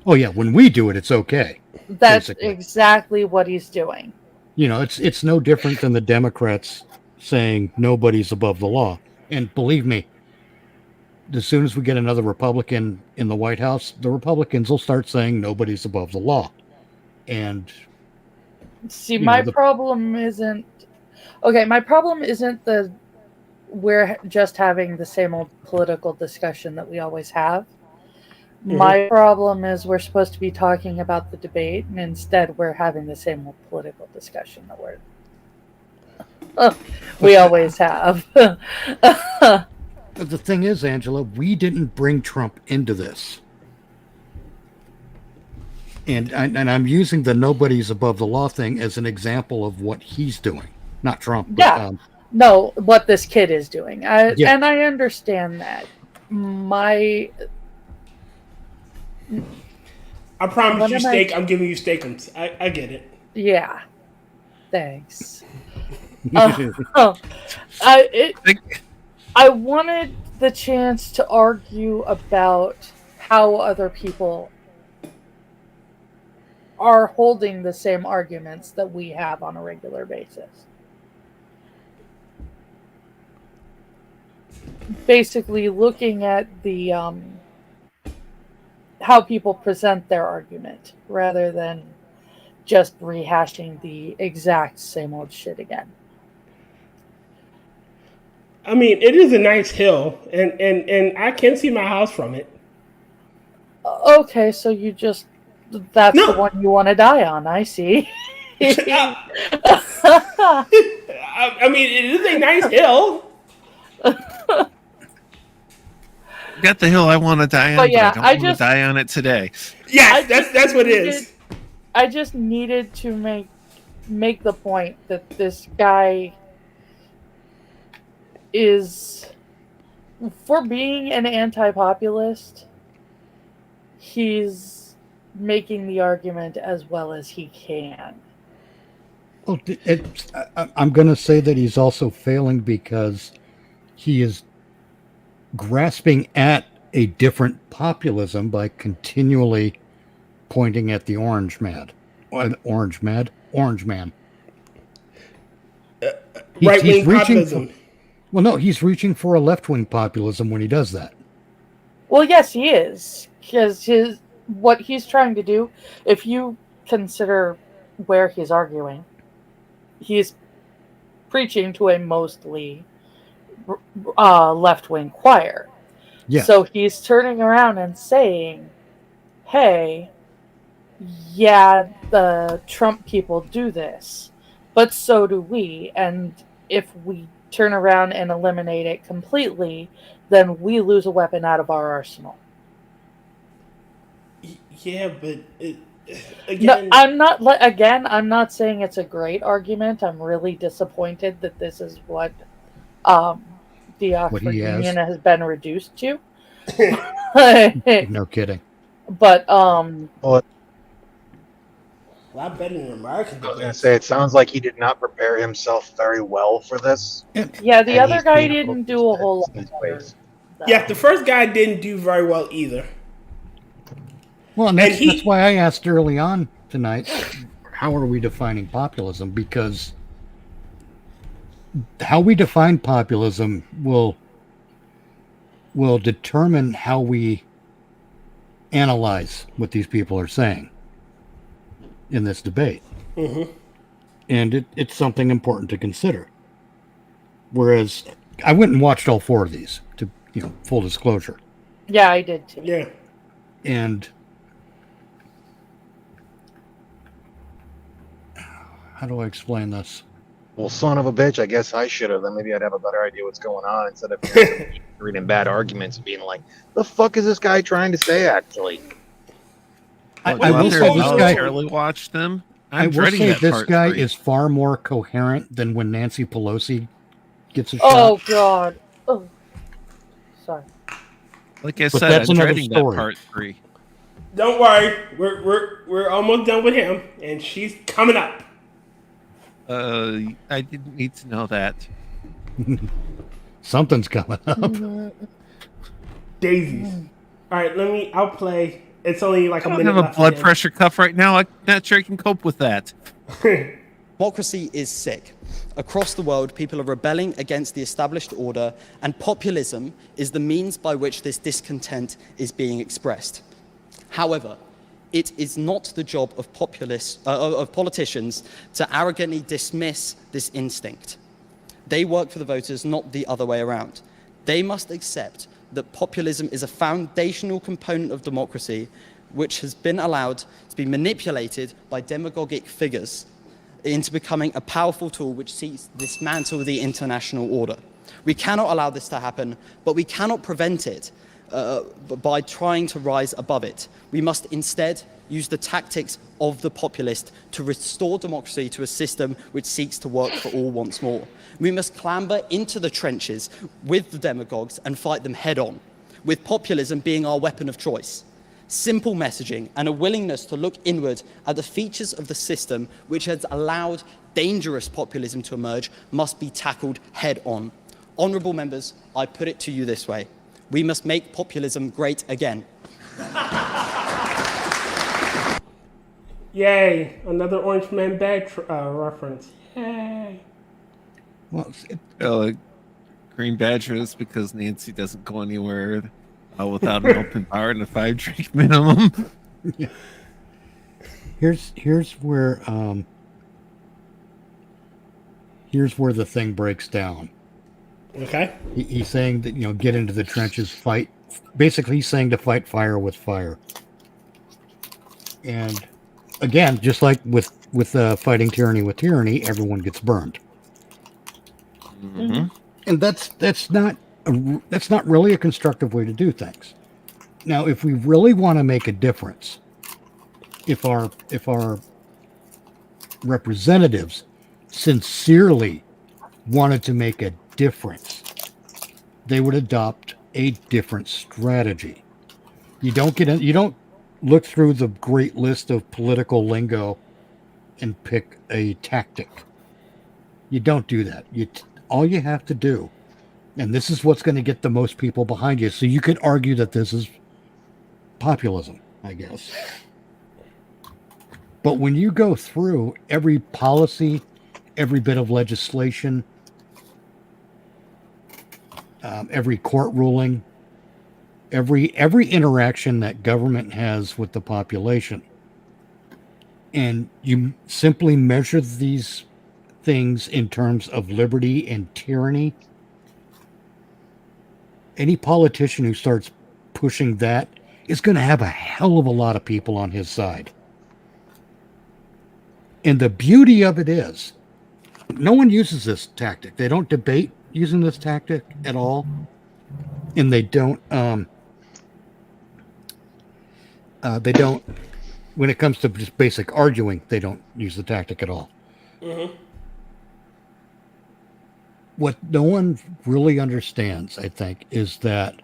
Oh yeah, when we do it, it's okay. That's basically exactly what he's doing. You know, it's no different than the Democrats saying nobody's above the law. And believe me, as soon as we get another Republican in the White House, the Republicans will start saying nobody's above the law. And see, my problem isn't that we're just having the same old political discussion that we always have. Mm-hmm. My problem is we're supposed to be talking about the debate, and instead we're having the same old political discussion that we always have. The thing is, Angela, we didn't bring Trump into this. And I'm using the nobody's above the law thing as an example of what he's doing. Not Trump. Yeah. But, no, what this kid is doing. And I understand that. I promise you steak. I'm giving you steakums. I get it. Yeah. Thanks. I wanted the chance to argue about how other people are holding the same arguments that we have on a regular basis. Basically looking at the how people present their argument rather than just rehashing the exact same old shit again. I mean, it is a nice hill, and I can see my house from it. Okay, so that's the one you want to die on, I see. I mean, it is a nice hill. Got the hill I want to die on, but I don't want to die on it today. Yes, that's what it is. I just needed to make the point that this guy is, for being an anti-populist, he's making the argument as well as he can. Well, I'm going to say that he's also failing because he is grasping at a different populism by continually pointing at the orange man. Right-wing populism. Well, no, he's reaching for a left-wing populism when he does that. Well, yes, he is. Because what he's trying to do, if you consider where he's arguing, he's preaching to a mostly left-wing choir. Yeah. So he's turning around and saying, hey, yeah, the Trump people do this, but so do we. And if we turn around and eliminate it completely, then we lose a weapon out of our arsenal. Yeah, but again, no, I'm not saying it's a great argument. I'm really disappointed that this is what the What Oxford he has. Union has been reduced to. No kidding. But Well, A lot better than American I was gonna debates. say it sounds like he did not prepare himself very well for this. yeah, the and other he's guy being didn't do a focused whole in lot his better. ways. Yeah, the first guy didn't do very well either. Well, and And that's why I asked early on tonight, how are we defining populism? Because how we define populism will determine how we analyze what these people are saying in this debate. Mm-hmm. And it's something important to consider. Whereas I went and watched all 4 of these, to full disclosure. Yeah, I did too. Yeah. And how do I explain this? Well, son of a bitch, I guess I should have. Then maybe I'd have a better idea what's going on instead of reading bad arguments and being like, the fuck is this guy trying to say, actually? I Go out will there say and this guy. voluntarily watch them. I I'm will dreading say that this part guy 3. is far more coherent than when Nancy Pelosi gets a Oh shot. God. Oh, sorry. Like I But said, that's I'm another dreading story. that part 3. Don't worry, we're almost done with him, and she's coming up. I didn't need to know that. Something's coming up. Daisies. All right, I'll play. It's only like I a don't minute have a left blood again. pressure cuff right now. I'm not sure I can cope with that. Democracy is sick. Across the world, people are rebelling against the established order, and populism is the means by which this discontent is being expressed. However, it is not the job of politicians to arrogantly dismiss this instinct. They work for the voters, not the other way around. They must accept that populism is a foundational component of democracy which has been allowed to be manipulated by demagogic figures into becoming a powerful tool which seeks to dismantle the international order. We cannot allow this to happen, but we cannot prevent it by trying to rise above it. We must instead use the tactics of the populist to restore democracy to a system which seeks to work for all once more. We must clamber into the trenches with the demagogues and fight them head on, with populism being our weapon of choice. Simple messaging and a willingness to look inward at the features of the system which has allowed dangerous populism to emerge must be tackled head on. Honourable members, I put it to you this way. We must make populism great again. Yay! Another Orange Man bag reference. Yay! Well, Green Badger is because Nancy doesn't go anywhere without an open bar and a 5-drink minimum. here's where the thing breaks down. Okay. He's saying that get into the trenches, fight. Basically, he's saying to fight fire with fire. And again, just like with fighting tyranny with tyranny, everyone gets burned. Mm-hmm. And that's not really a constructive way to do things. Now, if we really want to make a difference, if our representatives sincerely wanted to make a difference, they would adopt a different strategy. You don't look through the great list of political lingo and pick a tactic. You don't do that. All you have to do, and this is what's going to get the most people behind you. So you could argue that this is populism, I guess. But when you go through every policy, every bit of legislation, every court ruling, every interaction that government has with the population, and you simply measure these things in terms of liberty and tyranny, any politician who starts pushing that is going to have a hell of a lot of people on his side. And the beauty of it is, no one uses this tactic. They don't debate using this tactic at all. And they don't, when it comes to just basic arguing, they don't use the tactic at all. Mm-hmm. what no one really understands, I think, is that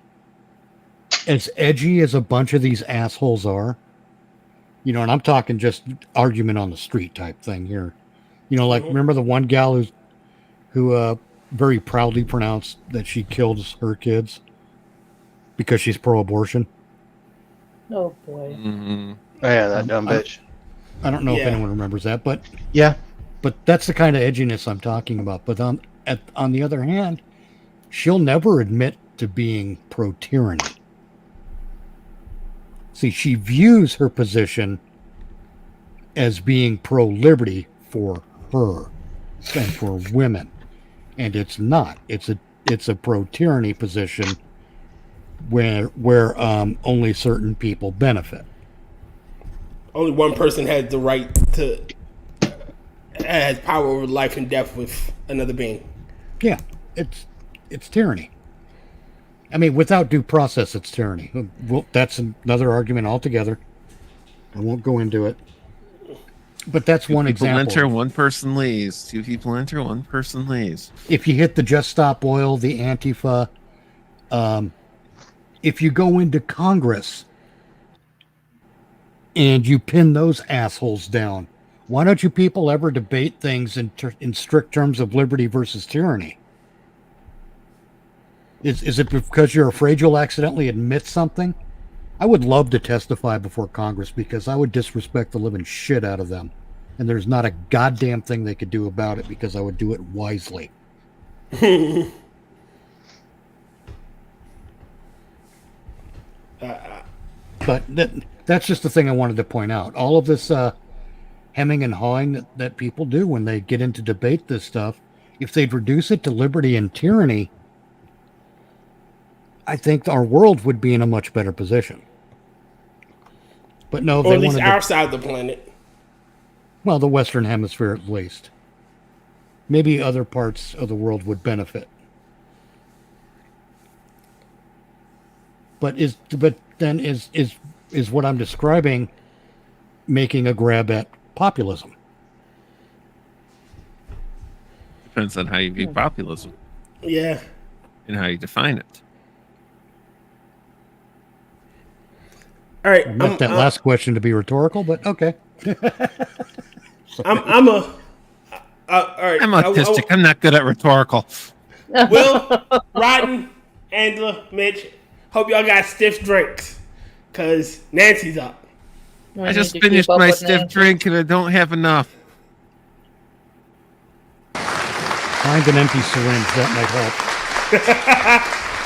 as edgy as a bunch of these assholes are, and I'm talking just argument on the street type thing here. Like remember the one gal who very proudly pronounced that she killed her kids because she's pro-abortion. Oh boy. Mm-hmm. Oh, yeah, that dumb bitch. I don't know if anyone remembers that, but Yeah. But that's the kind of edginess I'm talking about. But on the other hand, she'll never admit to being pro-tyranny. See, she views her position as being pro-liberty for her and for women, and it's not. It's a pro-tyranny position where only certain people benefit. Only one person has the right to has power over life and death with another being. Yeah, it's tyranny. I mean, without due process, it's tyranny. Well, that's another argument altogether. I won't go into it. But that's one example. Two people enter, one person leaves. Two people enter, one person leaves. If you hit the Just Stop Oil, the Antifa, if you go into Congress and you pin those assholes down, why don't you people ever debate things in strict terms of liberty versus tyranny? Is it because you're afraid you'll accidentally admit something? I would love to testify before Congress because I would disrespect the living shit out of them. And there's not a goddamn thing they could do about it because I would do it wisely. But that's just the thing I wanted to point out. All of this hemming and hawing that people do when they get into debate this stuff, if they'd reduce it to liberty and tyranny, I think our world would be in a much better position. But no, or at least our side of the planet. Well, the Western Hemisphere at least. Maybe other parts of the world would benefit. But then is what I'm describing making a grab at populism? Depends on how you view populism. Yeah. And how you define it. All right. I meant that last question to be rhetorical, but okay. I'm all right. I'm autistic. I'm not good at rhetorical. Will, Rodden, Angela, Mitch, hope y'all got stiff drinks, because Nancy's up. I just finished my stiff drink and I don't have enough. Find an empty syringe. That might help.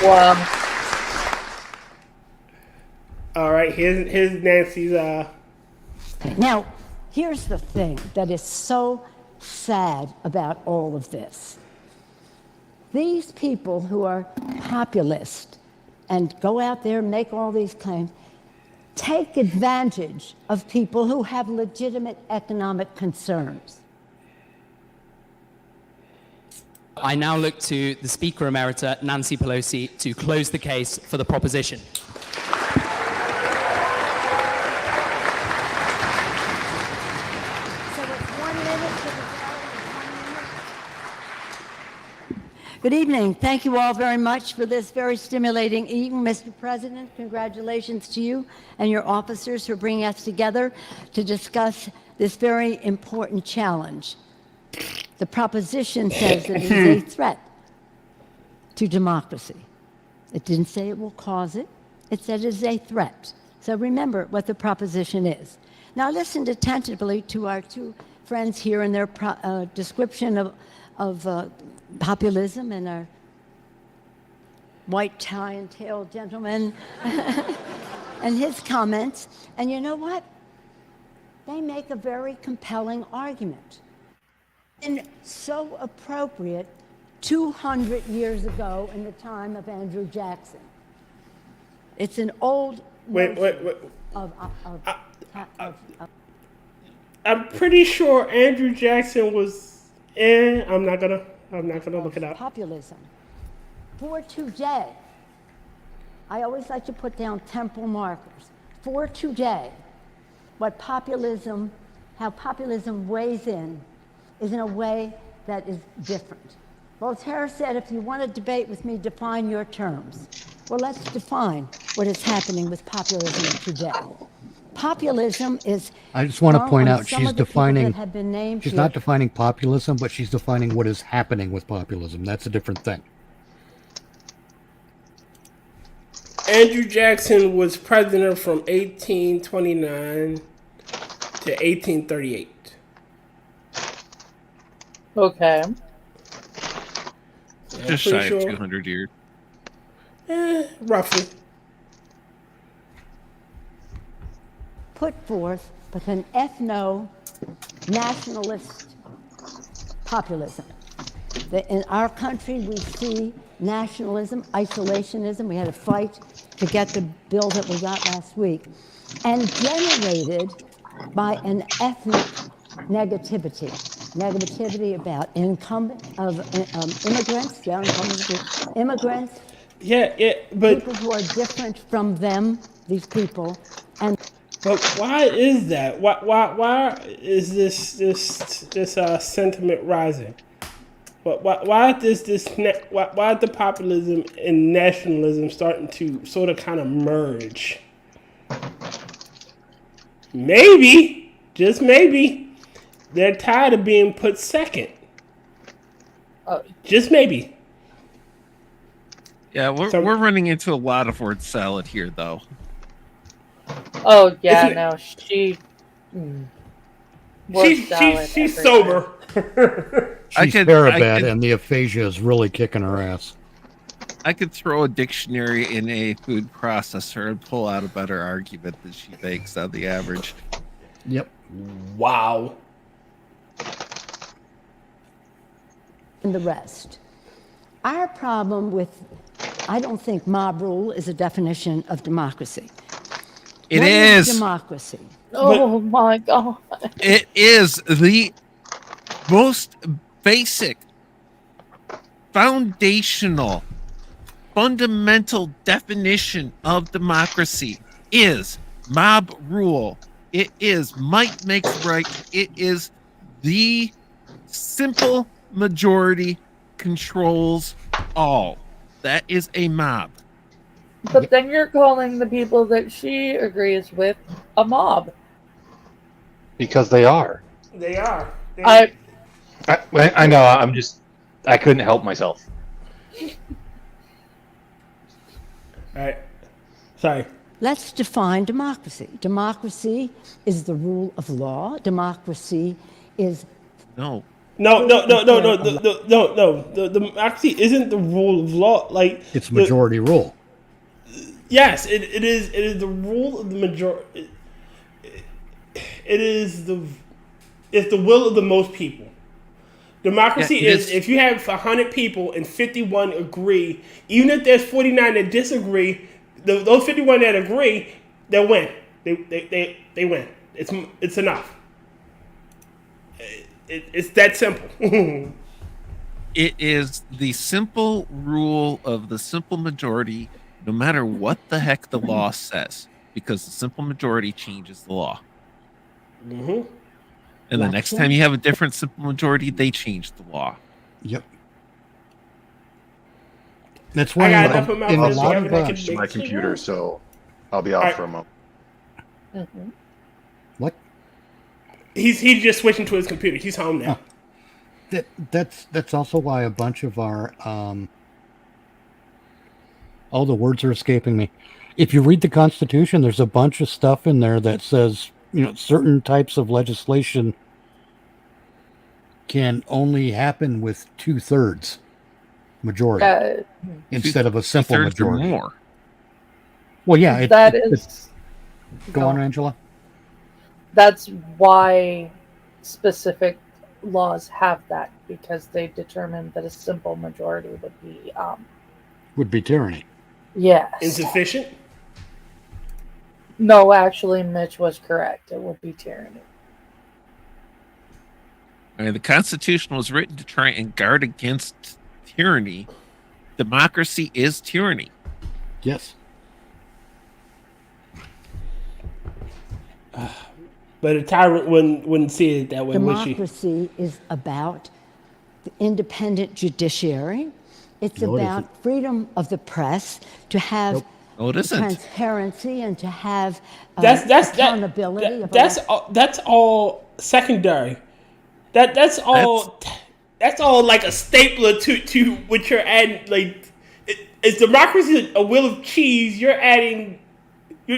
Wow. All right, here's Nancy's. Now, here's the thing that is so sad about all of this. These people who are populist and go out there and make all these claims take advantage of people who have legitimate economic concerns. I now look to the Speaker Emerita, Nancy Pelosi, to close the case for the proposition. Good evening. Thank you all very much for this very stimulating evening. Mr. President, congratulations to you and your officers for bringing us together to discuss this very important challenge. The proposition says that it is a threat to democracy. It didn't say it will cause it. It said it is a threat. So remember what the proposition is. Now listen attentively to our two friends here in their description of populism and our white tie and tail gentleman and his comments. And you know what? They make a very compelling argument. And so appropriate 200 years ago in the time of Andrew Jackson. It's an old Wait. of I'm pretty sure Andrew Jackson was in. I'm not gonna look it up. Populism. For today, I always like to put down temporal markers. For today, how populism weighs in is in a way that is different. Voltaire said, if you want to debate with me, define your terms. Well, let's define what is happening with populism today. Populism is. I just want to well, point on out some she's of the people defining. that have been named She's here. not defining populism, but she's defining what is happening with populism. That's a different thing. Andrew Jackson was president from 1829 to 1838. Okay. Just shy of 200 years. Roughly. Put forth with an ethno-nationalist populism. In our country, we see nationalism, isolationism. We had a fight to get the bill that we got last week, and generated by an ethnic negativity about income of immigrants, immigrants, but people who are different from them, these people, and. But why is that? Why is this sentiment rising? Why is why the populism and nationalism starting to sort of kind of merge? Maybe, just maybe, they're tired of being put second. Just maybe. Yeah, we're running into a lot of word salad here, though. Oh yeah, no, she's sober. She's Parabad, and the aphasia is really kicking her ass. I could throw a dictionary in a food processor and pull out a better argument than she makes on the average. Yep. Wow. And the rest. Our problem with, I don't think mob rule is a definition of democracy. It What is democracy. Oh my God. It is the most basic, foundational, fundamental definition of democracy is mob rule. It is might makes right. It is the simple majority controls all. That is a mob. But then you're calling the people that she agrees with a mob. Because they are. They are. I know. I couldn't help myself. All right. Sorry. Let's define democracy. Democracy is the rule of law. Democracy is No. No. The democracy isn't the rule of law. Like it's majority rule. Yes, it is. It is the rule of the majority. It's the will of the most people. Democracy is if you have 100 people and 51 agree, even if there's 49 that disagree, those 51 that agree, they'll win. They win. It's enough. It's that simple. It is the simple rule of the simple majority, no matter what the heck the law says, because the simple majority changes the law. Mm-hmm. And the next time you have a different simple majority, they change the law. Yep. That's why in a lot of my computer, so I'll be off for a moment. Mm-hmm. What? He's just switching to his computer. He's home now. That's also why a bunch of our all the words are escaping me. If you read the Constitution, there's a bunch of stuff in there that says, certain types of legislation can only happen with 2/3 majority instead of a simple majority. Or more. Well, yeah, go on, Angela. That's why specific laws have that, because they determine that a simple majority would be tyranny. Yes. Insufficient? No, actually, Mitch was correct. It would be tyranny. I mean, the Constitution was written to try and guard against tyranny. Democracy is tyranny. Yes. But a tyrant wouldn't see it that way, would she? Democracy is about the independent judiciary. It's No, it about isn't. freedom of the press to have Nope. No, it isn't. transparency and to have That, accountability. of that's all secondary. That's all like a stapler to what you're adding. Like, is democracy a wheel of cheese? You're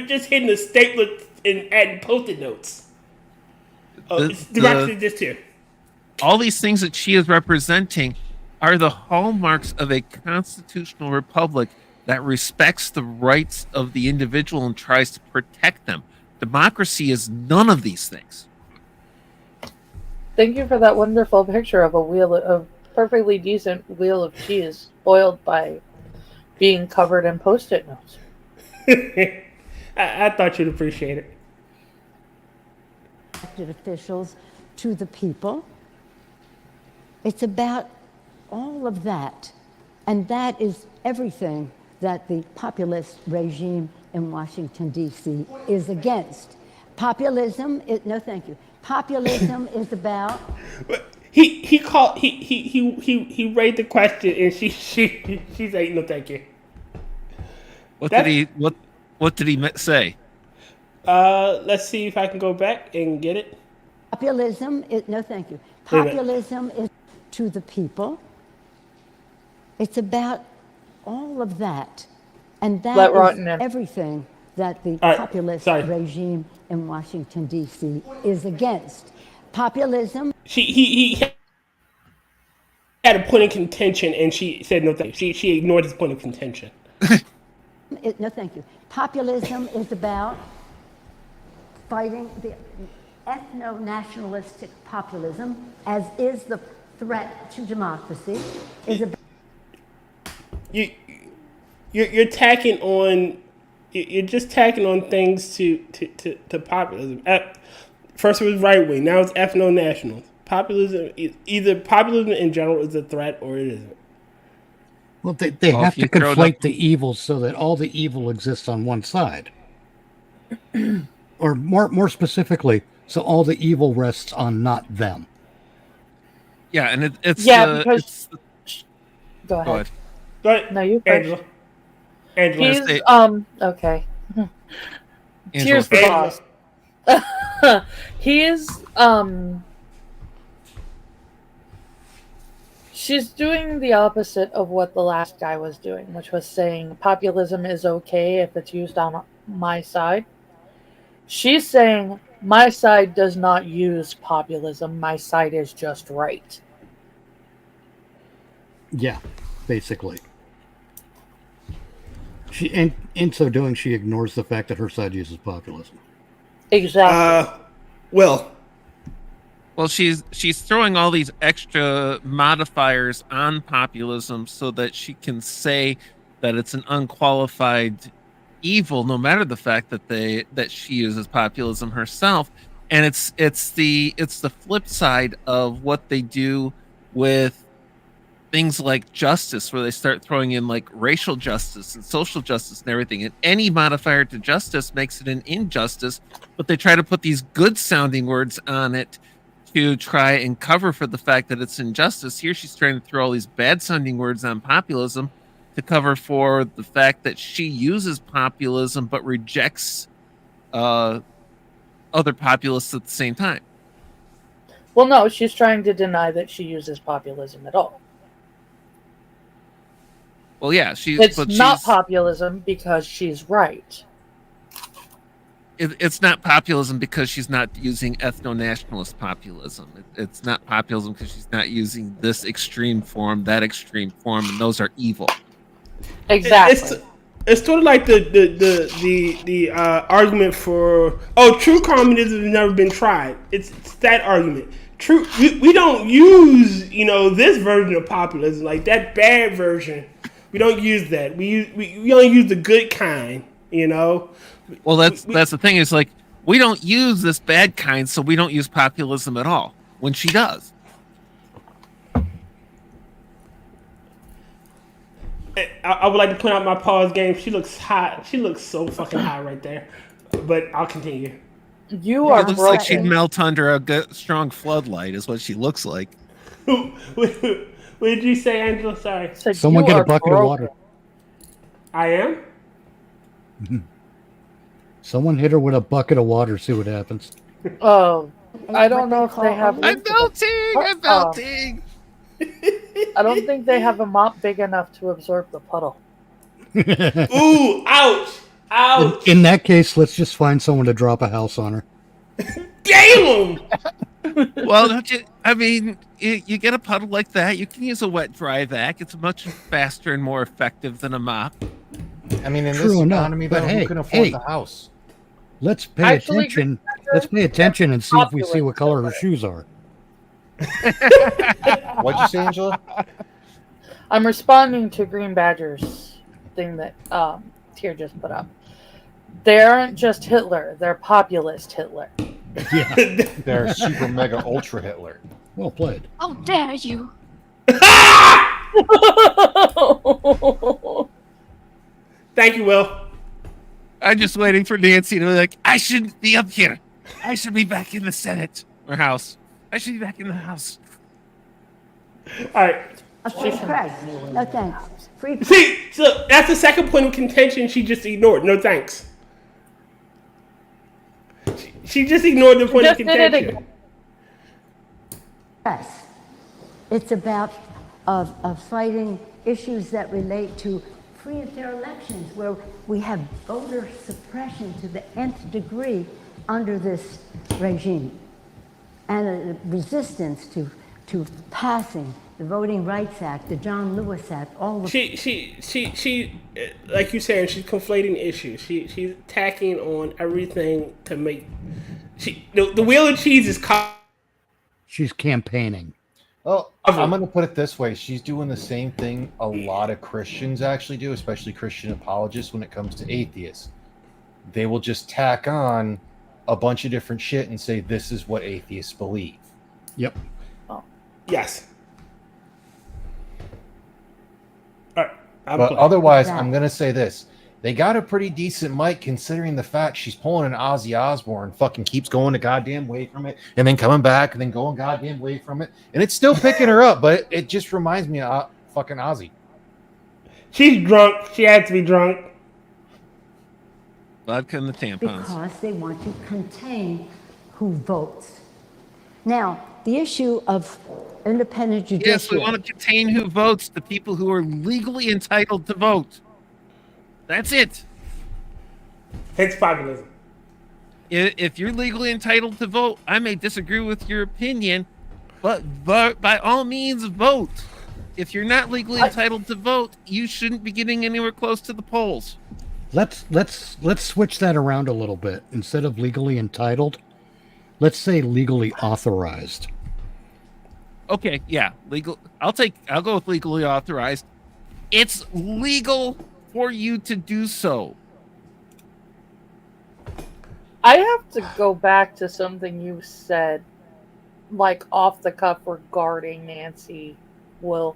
just hitting a stapler and adding post-it notes. It's democracy just here. All these things that she is representing are the hallmarks of a constitutional republic that respects the rights of the individual and tries to protect them. Democracy is none of these things. Thank you for that wonderful picture of a perfectly decent wheel of cheese spoiled by being covered in post-it notes. I thought you'd appreciate it. elected officials to the people. It's about all of that. And that is everything that the populist regime in Washington, D.C. is against. Populism is, no thank you. Populism is about. He raised the question and she said no thank you. What did he say? Let's see if I can go back and get it. Populism is, no thank you. Wait a minute. Populism is to the people. It's about all of that. And that Let is Rotten in. everything that the right, populist sorry. regime in Washington, D.C. is against. Populism. He had a point of contention and she said no thank you. She ignored his point of contention. No, thank you. Populism is about fighting the ethno-nationalistic populism, as is the threat to democracy, is about. You're tacking on. You're just tacking on things to populism. First it was right wing, now it's ethno-national. Populism, either populism in general is a threat or it isn't. Well, they Well, have if you to throw it conflate up- the evils so that all the evil exists on one side. Or more specifically, so all the evil rests on not them. Yeah, and it's because it's, go ahead. go ahead. Go ahead, No, you Angela. first. Angela. He's say- okay. Angela, Here's the Angela. boss. He's she's doing the opposite of what the last guy was doing, which was saying populism is okay if it's used on my side. She's saying my side does not use populism. My side is just right. Yeah, basically. She in so doing, she ignores the fact that her side uses populism. Exactly. Well, she's throwing all these extra modifiers on populism so that she can say that it's an unqualified evil, no matter the fact that she uses populism herself. And it's the flip side of what they do with things like justice, where they start throwing in like racial justice and social justice and everything, and any modifier to justice makes it an injustice, but they try to put these good sounding words on it to try and cover for the fact that it's injustice. Here she's trying to throw all these bad sounding words on populism to cover for the fact that she uses populism but rejects other populists at the same time. Well, no, she's trying to deny that she uses populism at all. Well, yeah, It's not populism because she's right. It's not populism because she's not using ethno-nationalist populism. It's not populism because she's not using this extreme form, that extreme form, and those are evil. Exactly. It's sort of like the argument for true communism has never been tried. It's that argument. True, we don't use this version of populism, like that bad version. We don't use that. We only use the good kind. Well, that's the thing, is like, we don't use this bad kind, so we don't use populism at all, when she does. I would like to point out my pause game. She looks hot. She looks so fucking hot right there. But I'll continue. You are It looks like she'd broken. melt under a strong floodlight, is what she looks like. What did you say, Angela? Sorry. Said Someone you get a are bucket of broken. water. I am? Someone hit her with a bucket of water. See what happens. Oh, I What don't know if call they have. I'm melting. I'm melting. I don't think they have a mop big enough to absorb the puddle. Ooh, ouch! Ouch! In that case, let's just find someone to drop a house on her. Damn! Well, don't you? I mean, you get a puddle like that, you can use a wet dry vac. It's much faster and more effective than a mop. I mean, in True this enough, economy, but though, hey, who can afford hey. the house? Let's pay Actually, attention. Let's pay attention and see if we see what color her shoes are. What'd you say, Angela? I'm responding to Green Badger's thing that Tier just put up. They aren't just Hitler; they're populist Hitler. Yeah. They're super mega ultra Hitler. Well played. How dare you? Thank you, Will. I'm just waiting for Nancy to be like, I shouldn't be up here. I should be back in the Senate or House. I should be back in the House. All right. A free press. No thanks. Free press. See, so that's the second point of contention she just ignored. No thanks. She just ignored the point of Just did it contention. again. Yes. It's about fighting issues that relate to free and fair elections, where we have voter suppression to the nth degree under this regime, and a resistance to passing the Voting Rights Act, the John Lewis Act, all the She, like you saying, she's conflating issues. She's tacking on everything to make. The wheel of cheese is. She's campaigning. Well, I'm going to put it this way. She's doing the same thing a lot of Christians actually do, especially Christian apologists when it comes to atheists. They will just tack on a bunch of different shit and say, this is what atheists believe. Yep. Yes. All right. But otherwise, I'm going to say this. They got a pretty decent mic considering the fact she's pulling an Ozzy Osbourne, fucking keeps going a goddamn way from it, and then coming back, and then going goddamn way from it. And it's still picking her up, but it just reminds me of fucking Ozzy. She's drunk. She had to be drunk. Vodka and the tampons. because they want to contain who votes. Now, the issue of independent judiciary. Yes, we want to contain who votes, the people who are legally entitled to vote. That's it. Hence populism. If you're legally entitled to vote, I may disagree with your opinion, but by all means vote. If you're not legally entitled to vote, you shouldn't be getting anywhere close to the polls. Let's switch that around a little bit. Instead of legally entitled, let's say legally authorized. Okay, yeah, legal. I'll go with legally authorized. It's legal for you to do so. I have to go back to something you said, like off the cuff regarding Nancy. Will,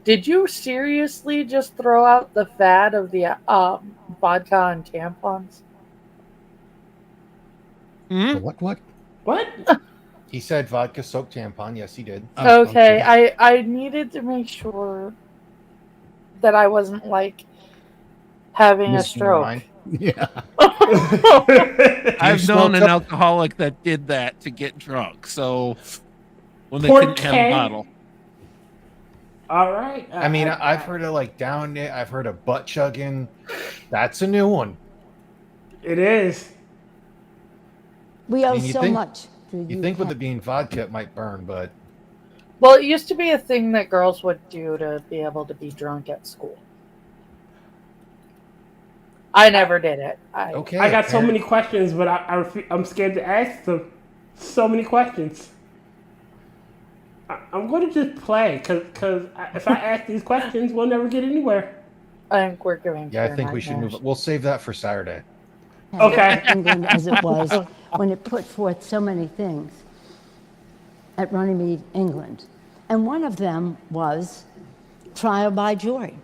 did you seriously just throw out the fad of the vodka and tampons? Hmm? What? What? He said vodka soaked tampon. Yes, he did. Oh, Okay, I needed to make sure that I wasn't like having a Missing your stroke. mind. Yeah. I've known an smoked up- alcoholic that did that to get drunk. So when they Poor couldn't have a Ken. bottle. All right. I mean, I've heard of like down it. I've heard of butt chugging. That's a new one. It is. We owe I mean, you so think- much to You think with it being vodka, it might burn, but Well, it used to be a thing that girls would do to be able to be drunk at school. I never did it. okay. I got so Aaron. many questions, but I'm scared to ask them. So many questions. I'm going to just play because if I ask these questions, we'll never get anywhere. I think we're giving. Yeah, I fear think we should move. nightmares. We'll save that for Saturday. Okay. England as it was when it put forth so many things at Runnymede, England. And one of them was trial by jury.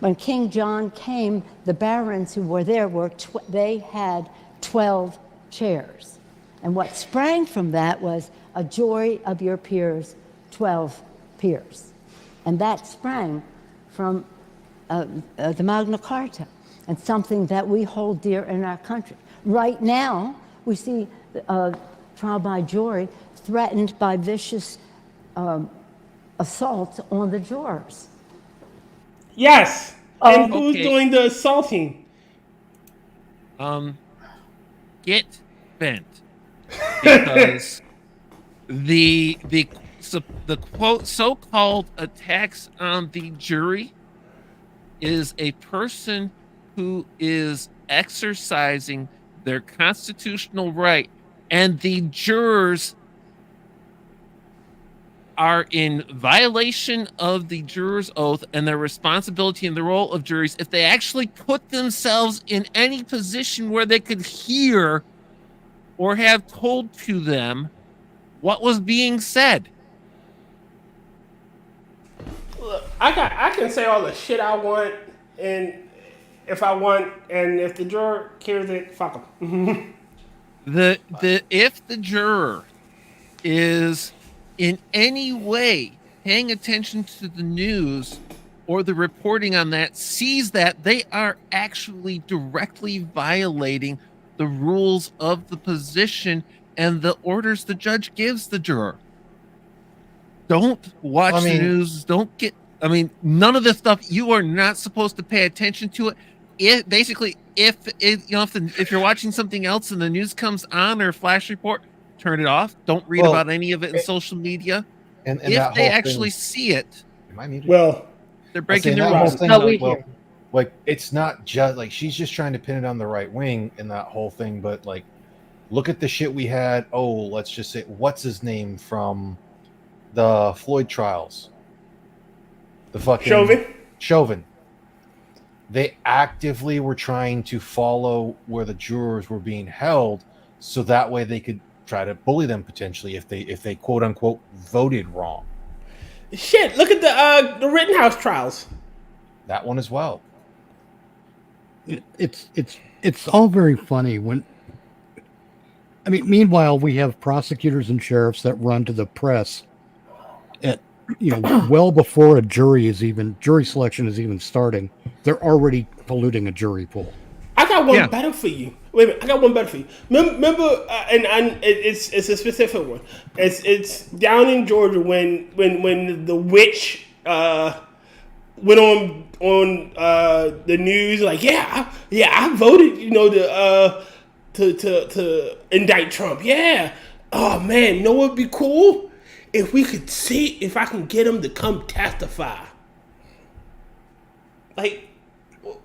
When King John came, the barons who were there they had 12 chairs. And what sprang from that was a jury of your peers, 12 peers. And that sprang from the Magna Carta and something that we hold dear in our country. Right now, we see trial by jury threatened by vicious assaults on the jurors. Yes. And who's Okay. doing the assaulting? Get bent, because the quote so-called attacks on the jury is a person who is exercising their constitutional right, and the jurors are in violation of the juror's oath and their responsibility and the role of juries if they actually put themselves in any position where they could hear or have told to them what was being said. Look, I can say all the shit I want, and if I want, and if the juror cares it, fuck them. If the juror is in any way paying attention to the news or the reporting on that, sees that, they are actually directly violating the rules of the position and the orders the judge gives the juror. Don't watch the news. Don't get. None of this stuff. You are not supposed to pay attention to it. If you're watching something else and the news comes on or flash report, turn it off. Don't read about any of it in social media. And if they actually see it, am I muted? Well, they're breaking that their whole rules. thing. No, we Well, hear. like it's not just like she's just trying to pin it on the right wing in that whole thing, but like, look at the shit we had. Oh, let's just say, what's his name from the Floyd trials? The fucking Chauvin. They actively were trying to follow where the jurors were being held, so that way they could try to bully them potentially if they quote unquote voted wrong. Shit, look at the Rittenhouse trials. That one as well. It's all very funny when. Meanwhile, we have prosecutors and sheriffs that run to the press at well before a jury selection is even starting. They're already polluting a jury pool. I got one better for you. Wait a minute, I got one better for you. Remember, it's a specific one. It's down in Georgia when the witch went on the news like I voted to indict Trump. Yeah. Oh man, you know what would be cool? If we could see if I can get him to come testify. Like,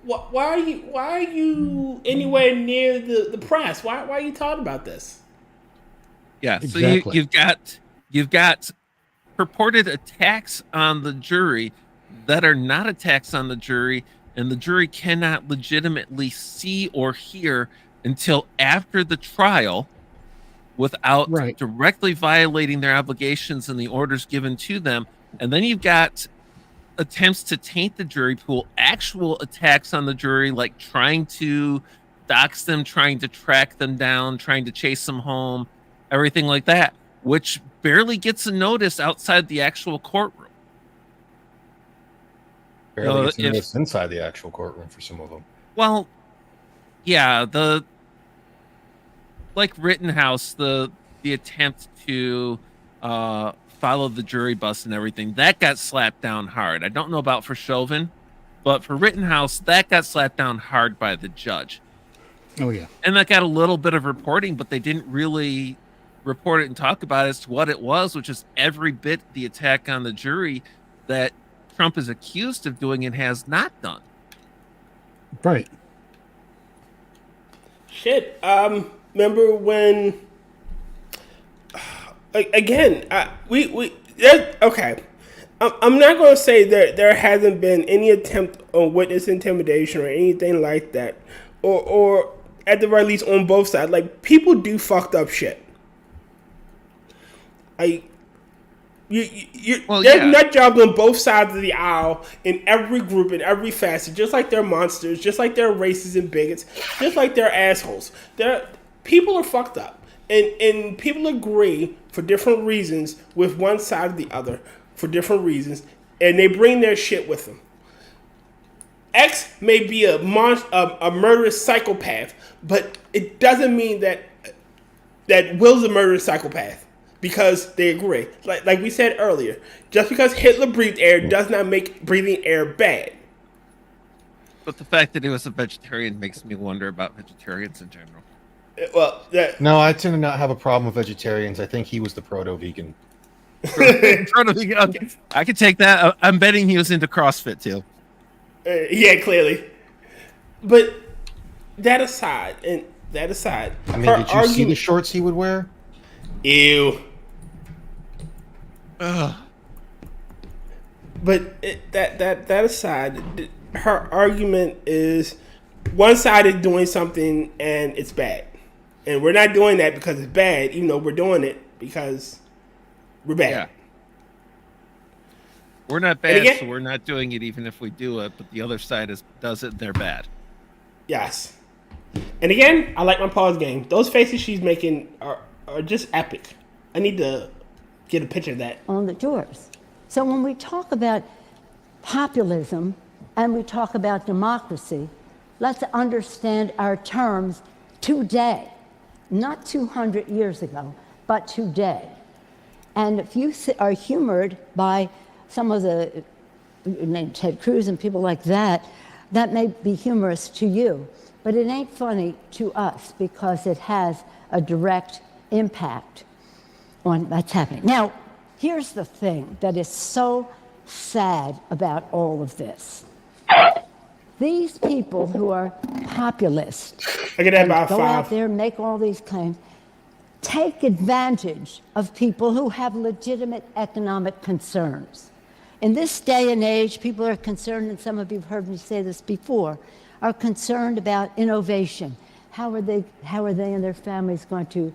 why are you anywhere near the press? Why are you talking about this? Yeah, Exactly. so you've got purported attacks on the jury that are not attacks on the jury, and the jury cannot legitimately see or hear until after the trial without directly violating their obligations and the orders given to them. And then you've got attempts to taint the jury pool, actual attacks on the jury, like trying to dox them, trying to track them down, trying to chase them home, everything like that, which barely gets a notice outside the actual courtroom. Barely gets noticed inside the actual courtroom for some of them. Well, yeah, like Rittenhouse, the attempt to follow the jury bus and everything, that got slapped down hard. I don't know about for Chauvin, but for Rittenhouse, that got slapped down hard by the judge. Oh yeah. And that got a little bit of reporting, but they didn't really report it and talk about it as to what it was, which is every bit the attack on the jury that Trump is accused of doing and has not done. Right. Shit. Remember when? Again, okay. I'm not going to say that there hasn't been any attempt on witness intimidation or anything like that, or at the very least on both sides. Like, people do fucked up shit. There's nut jobs on both sides of the aisle in every group, in every facet, just like they're monsters, just like they're racists and bigots, just like they're assholes. People are fucked up, and people agree for different reasons with one side or the other. for different reasons, and they bring their shit with them. X may be a murderous psychopath, but it doesn't mean that Will's a murderous psychopath because they agree. Like we said earlier, just because Hitler breathed air does not make breathing air bad. But the fact that he was a vegetarian makes me wonder about vegetarians in general. Well, No, I tend to not have a problem with vegetarians. I think he was the proto-vegan. Okay, I could take that. I'm betting he was into CrossFit too. Yeah, clearly. But that aside, I mean, did you see the shorts he would wear? Ew. Ugh. But that aside, her argument is one side is doing something and it's bad, and we're not doing that because it's bad. Even though we're doing it because we're bad. Yeah. We're not bad, so we're not doing it even if we do it, but the other side does it, they're bad. Yes. And again, I like my pause game. Those faces she's making are just epic. I need to get a picture of that. On the doors. So when we talk about populism and we talk about democracy, let's understand our terms today, not 200 years ago, but today. And if you are humored by some of the Ted Cruz and people like that, that may be humorous to you, but it ain't funny to us because it has a direct impact on what's happening. Now, here's the thing that is so sad about all of this. These people who are populists go out there and make all these claims, take advantage of people who have legitimate economic concerns. In this day and age, people are concerned, and some of you have heard me say this before, are concerned about innovation. How are they and their families going to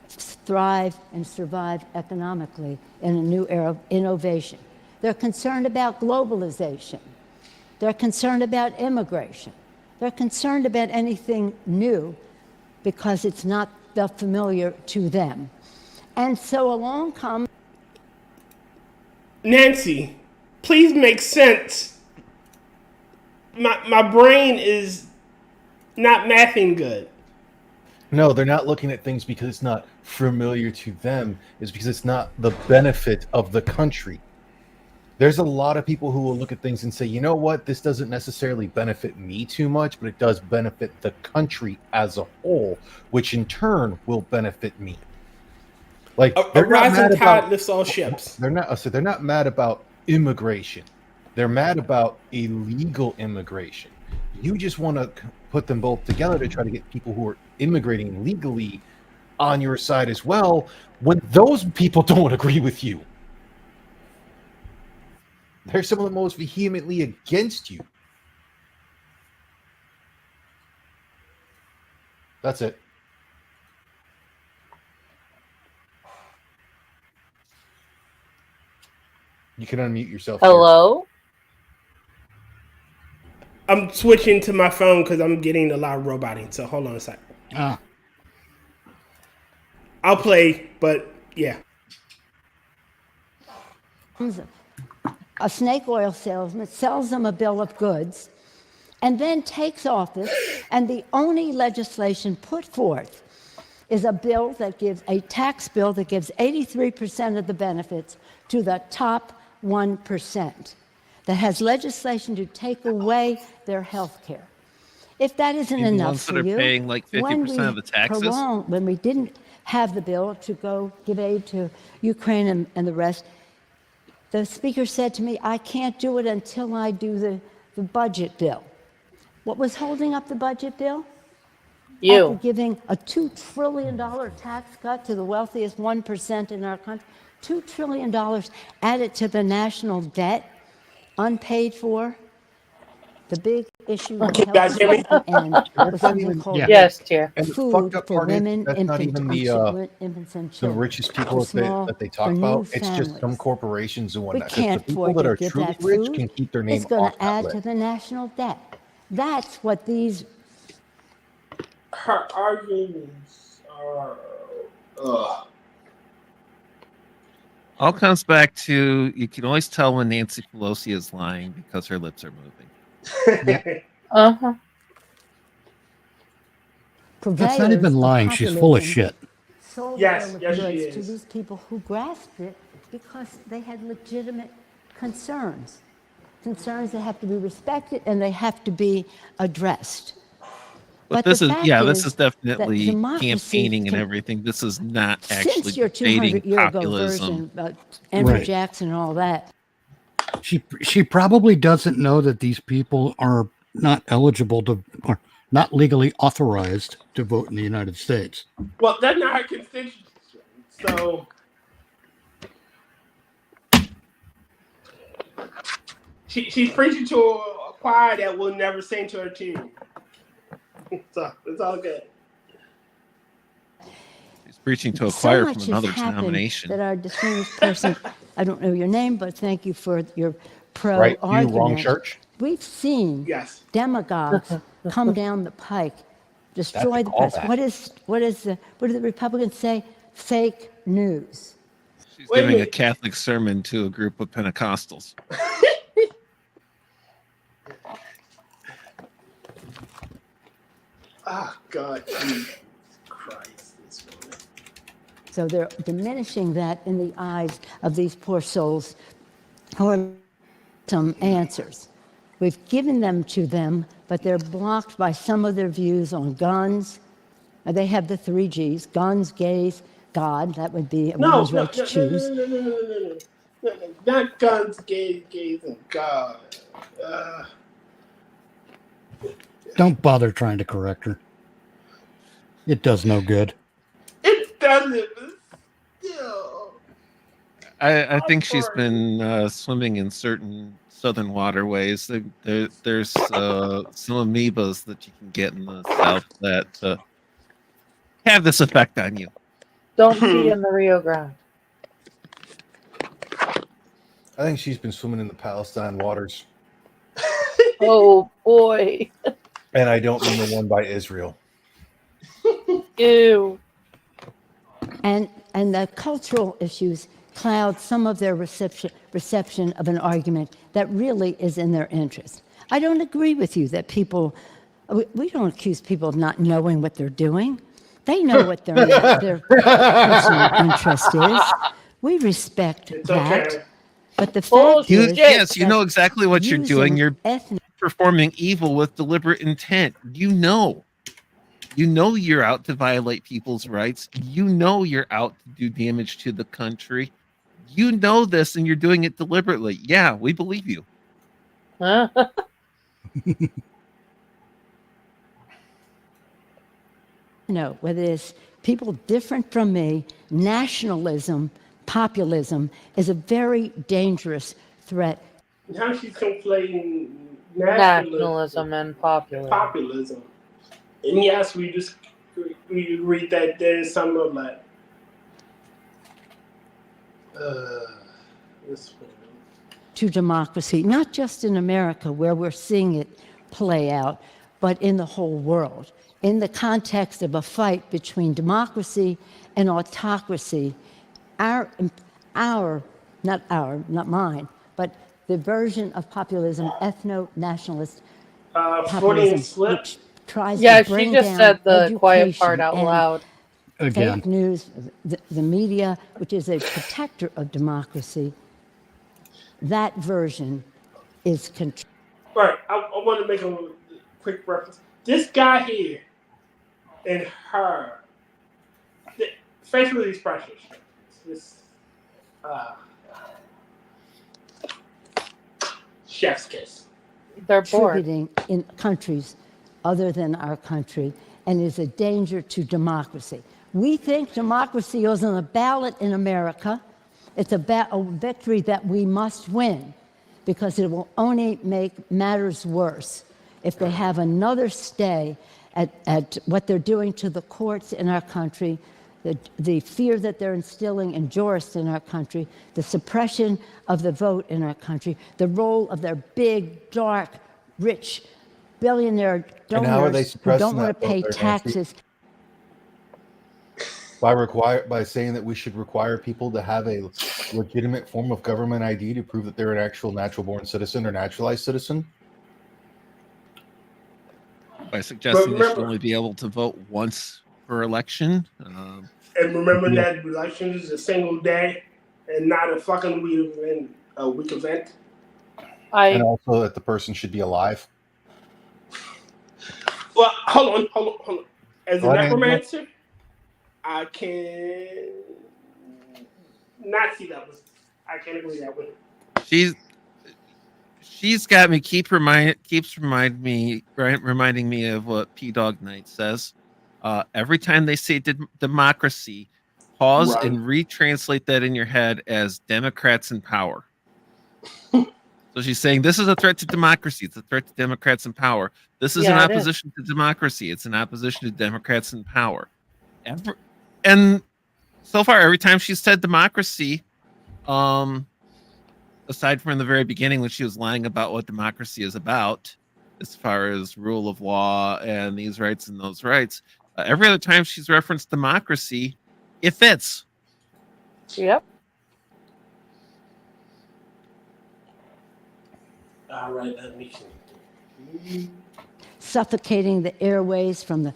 thrive and survive economically in a new era of innovation? They're concerned about globalization. They're concerned about immigration. They're concerned about anything new because it's not familiar to them. And so along comes Nancy, please make sense. My brain is not mathing good. No, they're not looking at things because it's not familiar to them. It's because it's not the benefit of the country. There's a lot of people who will look at things and say, you know what, this doesn't necessarily benefit me too much, but it does benefit the country as a whole, which in turn will benefit me. Like a rising tide lifts all ships. They're not mad about immigration. They're mad about illegal immigration. You just want to put them both together to try to get people who are immigrating legally on your side as well, when those people don't agree with you. They're some of the most vehemently against you. That's it. You can unmute yourself. Hello? I'm switching to my phone because I'm getting a lot of roboting. So hold on a sec. I'll play, but yeah. A snake oil salesman sells them a bill of goods and then takes office, and the only legislation put forth is a bill that gives a tax bill that gives 83% of the benefits to the top 1%, that has legislation to take away their health care. If that isn't enough for you, paying like 50% of the taxes, when we didn't have the bill to go give aid to Ukraine and the rest, the speaker said to me, I can't do it until I do the budget bill. What was holding up the budget bill? You. After giving a $2 trillion tax cut to the wealthiest 1% in our country, $2 trillion added to the national debt, unpaid for. The big issue with health and was something called yes, dear. food for women, infants, and the children. richest people that they talk about. It's just some corporations and whatnot. The people that are truly rich can keep their name off that list. It's going to add to the national debt. That's what these. Her arguments are. All comes back to you can always tell when Nancy Pelosi is lying because her lips are moving. Uh-huh. That's not even lying. She's full of shit. Sold Yes, a bill of yes, she goods to is. these people who grasped it because they had legitimate concerns. Concerns that have to be respected and they have to be addressed. But the this is fact this is that definitely democracy campaigning and can- everything. This is not actually Since your debating 200-year-ago populism. version about Andrew Right. Jackson and all that, She probably doesn't know that these people are not eligible to, or not legally authorized to vote in the United States. Well, that's not her constituency. So she's preaching to a choir that will never sing to her tune. So it's all good. He's preaching to a so choir much from has another happened denomination. that our distinguished person, I don't know your name, but thank you for your pro Right? You argument. wrong church. We've seen Yes. demagogues come down the pike, destroy the press. callback. What do the Republicans say? Fake news. She's Wait a giving a minute. Catholic sermon to a group of Pentecostals. Oh God, Jesus Christ! This woman. So they're diminishing that in the eyes of these poor souls who are some answers. We've given them to them, but they're blocked by some of their views on guns. They have the 3 Gs, guns, gays, God. That would be a No, woman's no, right to choose. no, not guns, gays, and God. Don't bother trying to correct her. It does no good. It doesn't, but still. I think she's been swimming in certain southern waterways. There's some amoebas that you can get in the south that have this effect on you. Don't be in the Rio Grande. I think she's been swimming in the Palestine waters, Oh boy. and I don't mean the one by Israel. Ew. And the cultural issues cloud some of their reception of an argument that really is in their interest. I don't agree with you that we don't accuse people of not knowing what they're doing. They know what their personal interest is. We respect that. Okay. But the Bullshit. fact is, Yes, you that know exactly what you're doing. using You're ethnic performing evil with deliberate intent. You know you're out to violate people's rights. You know you're out to do damage to the country. You know this and you're doing it deliberately. Yeah, we believe you. whether it's people different from me, nationalism, populism is a very dangerous threat. Now she's conflating Nationalism and populism. populism. And yes, we agree that there's some of that. This one. To democracy, not just in America where we're seeing it play out, but in the whole world. In the context of a fight between democracy and autocracy, not mine, but the version of populism, ethno-nationalist populism, which tries Yeah, to bring she just down said the quiet education part out and loud. Again, fake news, the media, which is a protector of democracy. That version is control. Right. I want to make a quick reference. This guy here and her, facial expressions. This chef's kiss. They're bored. Contributing in countries other than our country and is a danger to democracy. We think democracy is on the ballot in America. It's a victory that we must win because it will only make matters worse if they have another stay at what they're doing to the courts in our country, the fear that they're instilling in jurists in our country, the suppression of the vote in our country, the role of their big, dark, rich, billionaire And how are they donors who suppressing don't want that to pay vote there, Nancy? taxes. by saying that we should require people to have a legitimate form of government ID to prove that they're an actual natural born citizen or naturalized citizen. By suggesting they should remember- only be able to vote once per election. And remember that election is a single day and not a fucking week event. And also that the person should be alive. Well, hold on. As a Go ahead, necromancer, I can not see that. I can't agree that with him. She's got me keeps reminding me of what P Dog Knight says. Every time they say democracy, pause and retranslate that in your head as Democrats in power. So she's saying this is a threat to democracy. It's a threat to Democrats in power. This is an opposition to democracy. It's an opposition to Democrats in power. And so far, every time she said democracy, aside from in the very beginning when she was lying about what democracy is about, as far as rule of law and these rights and those rights, every other time she's referenced democracy, it fits. Yep. All right, let me see. Suffocating the airways from the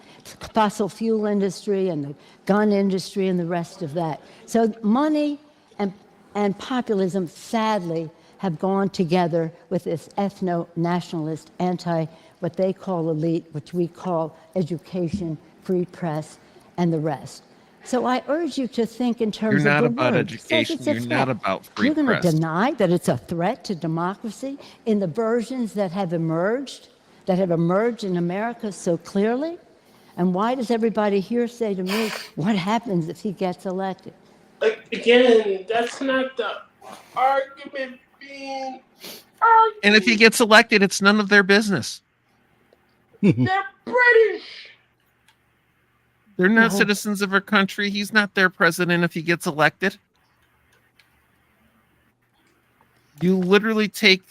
fossil fuel industry and the gun industry and the rest of that. So money and populism, sadly, have gone together with this ethno-nationalist, what they call elite, which we call education, free press, and the rest. So I urge you to think in terms You're of not the about word. education. It says it's a You're not threat. about free You're going to press. deny that it's a threat to democracy in the versions that have emerged in America so clearly? And why does everybody here say to me, what happens if he gets elected? Again, that's not the argument being argued. And if he gets elected, it's none of their business. They're British. They're not citizens of our country. He's not their president if he gets elected. You literally take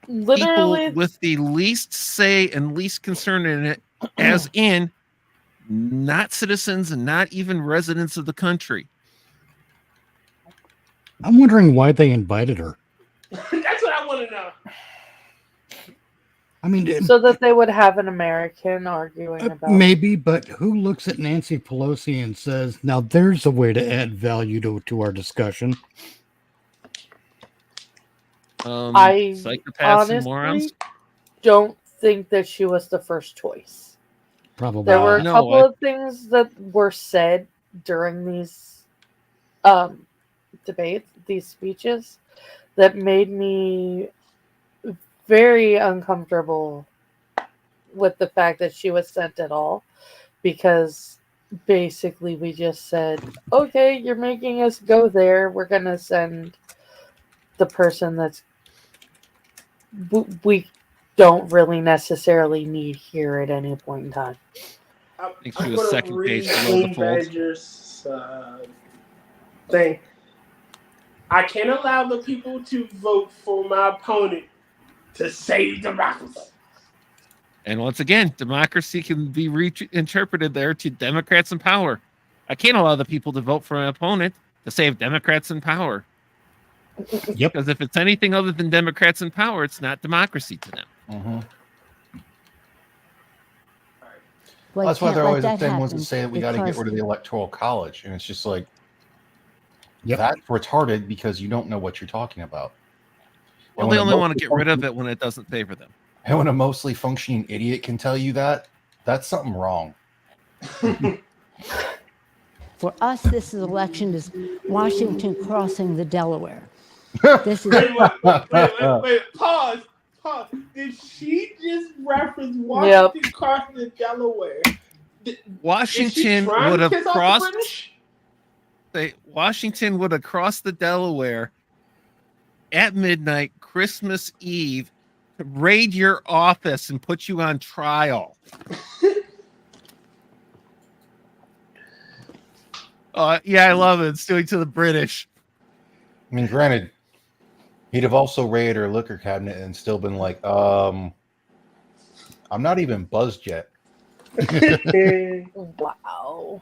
people with the least say and least concern in it, as in not citizens and not even residents of the country. I'm wondering why they invited her. That's what I want to know. I mean, so that they would have an American arguing about maybe, but who looks at Nancy Pelosi and says, now there's a way to add value to our discussion? I psychopaths and morons. honestly don't think that she was the first choice. Probably. There were a couple of things that were said during these debates, these speeches, that made me very uncomfortable with the fact that she was sent at all, because basically we just said, okay, you're making us go there, we're gonna send the person that's we don't really necessarily need here at any point in time. I'm she was gonna second read page below the Green fold. Badger's thing. I can't allow the people to vote for my opponent to save democracy. And once again, democracy can be reinterpreted there to Democrats in power. I can't allow the people to vote for an opponent to save Democrats in power. Yep. Because if it's anything other than Democrats in power, it's not democracy to them. Mm-hmm. Well, That's why can't they're let always the that same ones that happen say that we got to get because- rid of the Electoral College. And it's just like, Yep. that's retarded because you don't know what you're talking about. Well, And they when a only want to mostly get rid of function- it when it doesn't favor them. And when a mostly functioning idiot can tell you that, that's something wrong. For us, this election is Washington crossing the Delaware. This is Wait, pause. Did she just reference Washington crossing the Delaware? Washington would have crossed. Washington would have crossed the Delaware at midnight, Christmas Eve, to raid your office and put you on trial. Yeah, I love it. It's doing to the British. I mean, granted, he'd have also raided her liquor cabinet and still been like, I'm not even buzzed yet. Wow.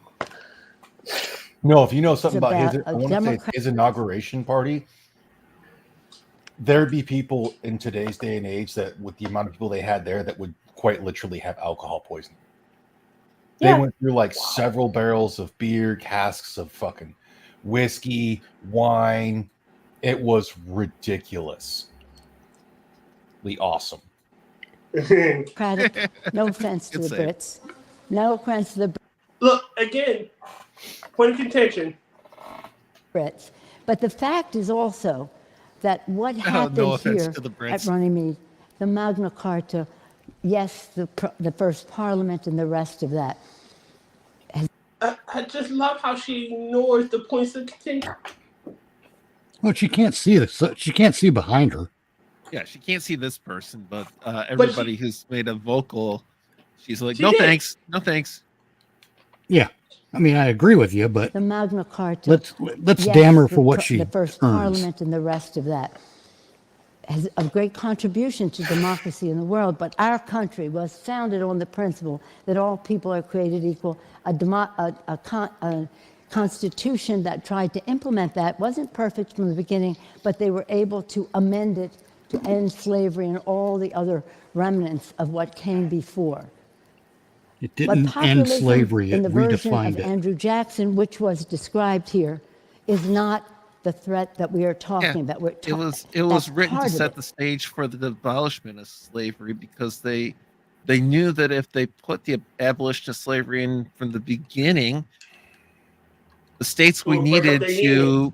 No, if you know something about his, about I a want to say Democrat- his inauguration party, there'd be people in today's day and age that, with the amount of people they had there, that would quite literally have alcohol poisoning. Yeah. They went through like several barrels of beer, casks of fucking whiskey, wine. It was ridiculously awesome. no offense to Good the save. Brits, no offense to the Look, again, point of contention. Brits, but the fact is also that what happened no offense here to the Brits. at Runnymede, the Magna Carta, yes, the first Parliament and the rest of that. I just love how she ignores the points of contention. Well, she can't see this. She can't see behind her. Yeah, she can't see this person, but everybody who's made a vocal, she's like, no did. thanks, no thanks. Yeah, I mean, I agree with you, but The Magna Carta. let's yes, damn her for what she the first earns. Parliament and the rest of that has a great contribution to democracy in the world. But our country was founded on the principle that all people are created equal. A constitution that tried to implement that wasn't perfect from the beginning, but they were able to amend it to end slavery and all the other remnants of what came before. It But didn't end populism slavery. in It the version of redefined it. Andrew Jackson, which was described here, is not the threat that we are talking about. It was written to set the stage for the abolishment of slavery because they knew that if they put the abolition of slavery in from the beginning, the states we needed to,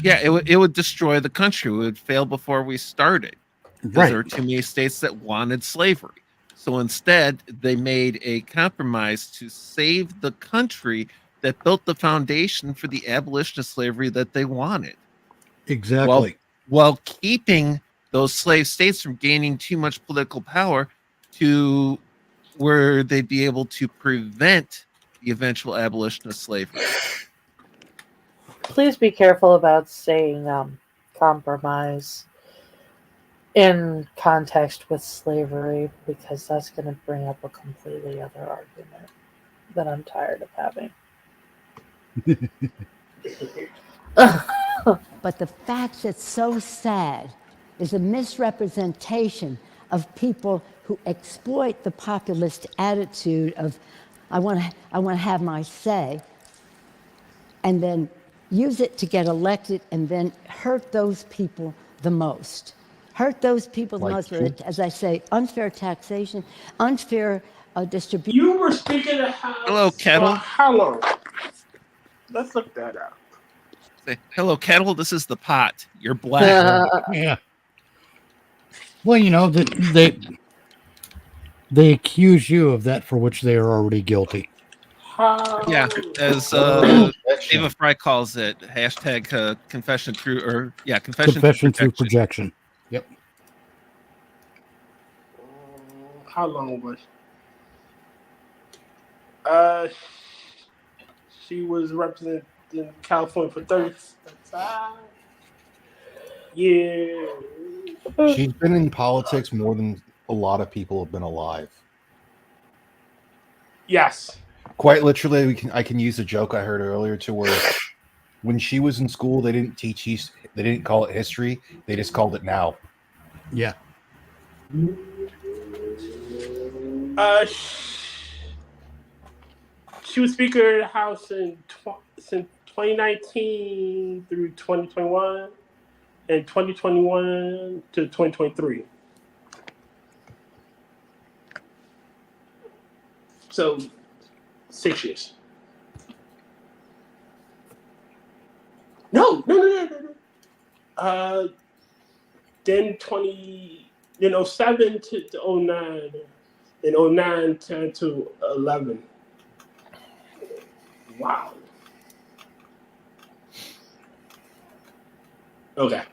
it would destroy the country. We would fail before we started because Right. there were too many states that wanted slavery. So instead, they made a compromise to save the country that built the foundation for the abolition of slavery that they wanted. Exactly. While keeping those slave states from gaining too much political power to where they'd be able to prevent the eventual abolition of slavery. Please be careful about saying compromise in context with slavery, because that's going to bring up a completely other argument that I'm tired of having. But the fact that's so sad is a misrepresentation of people who exploit the populist attitude of, I want to have my say, and then use it to get elected and then hurt those people the most. Hurt those people the most, with, as I say, unfair taxation, unfair distribution. You were speaking of how. Hello, Kettle. How long? Let's look that up. Say, hello, Kettle. This is the pot. You're black. Yeah. Well, you know that they accuse you of that for which they are already guilty. Yeah, as Ava Fry calls it, hashtag confession through, or confession through projection. Yep. How long was she was representing California for 35 years. She's been in politics more than a lot of people have been alive. Yes. Quite literally, I can use a joke I heard earlier to where when she was in school, they didn't call it history, they just called it now. Yeah. She was Speaker of the House since 2019 through 2021, and 2021 to 2023. So 6 years. No. Then 07 to 09, and 09 to 11. Wow. Okay.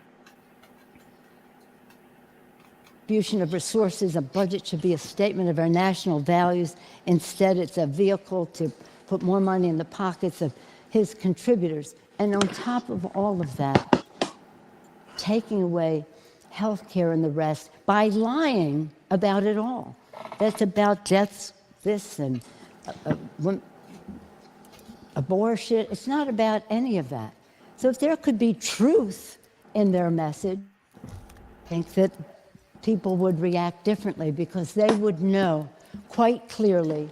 Distribution of resources, a budget should be a statement of our national values. Instead, it's a vehicle to put more money in the pockets of his contributors. And on top of all of that, taking away health care and the rest by lying about it all. That's about deaths, this, and abortion. It's not about any of that. So if there could be truth in their message, I think that people would react differently because they would know quite clearly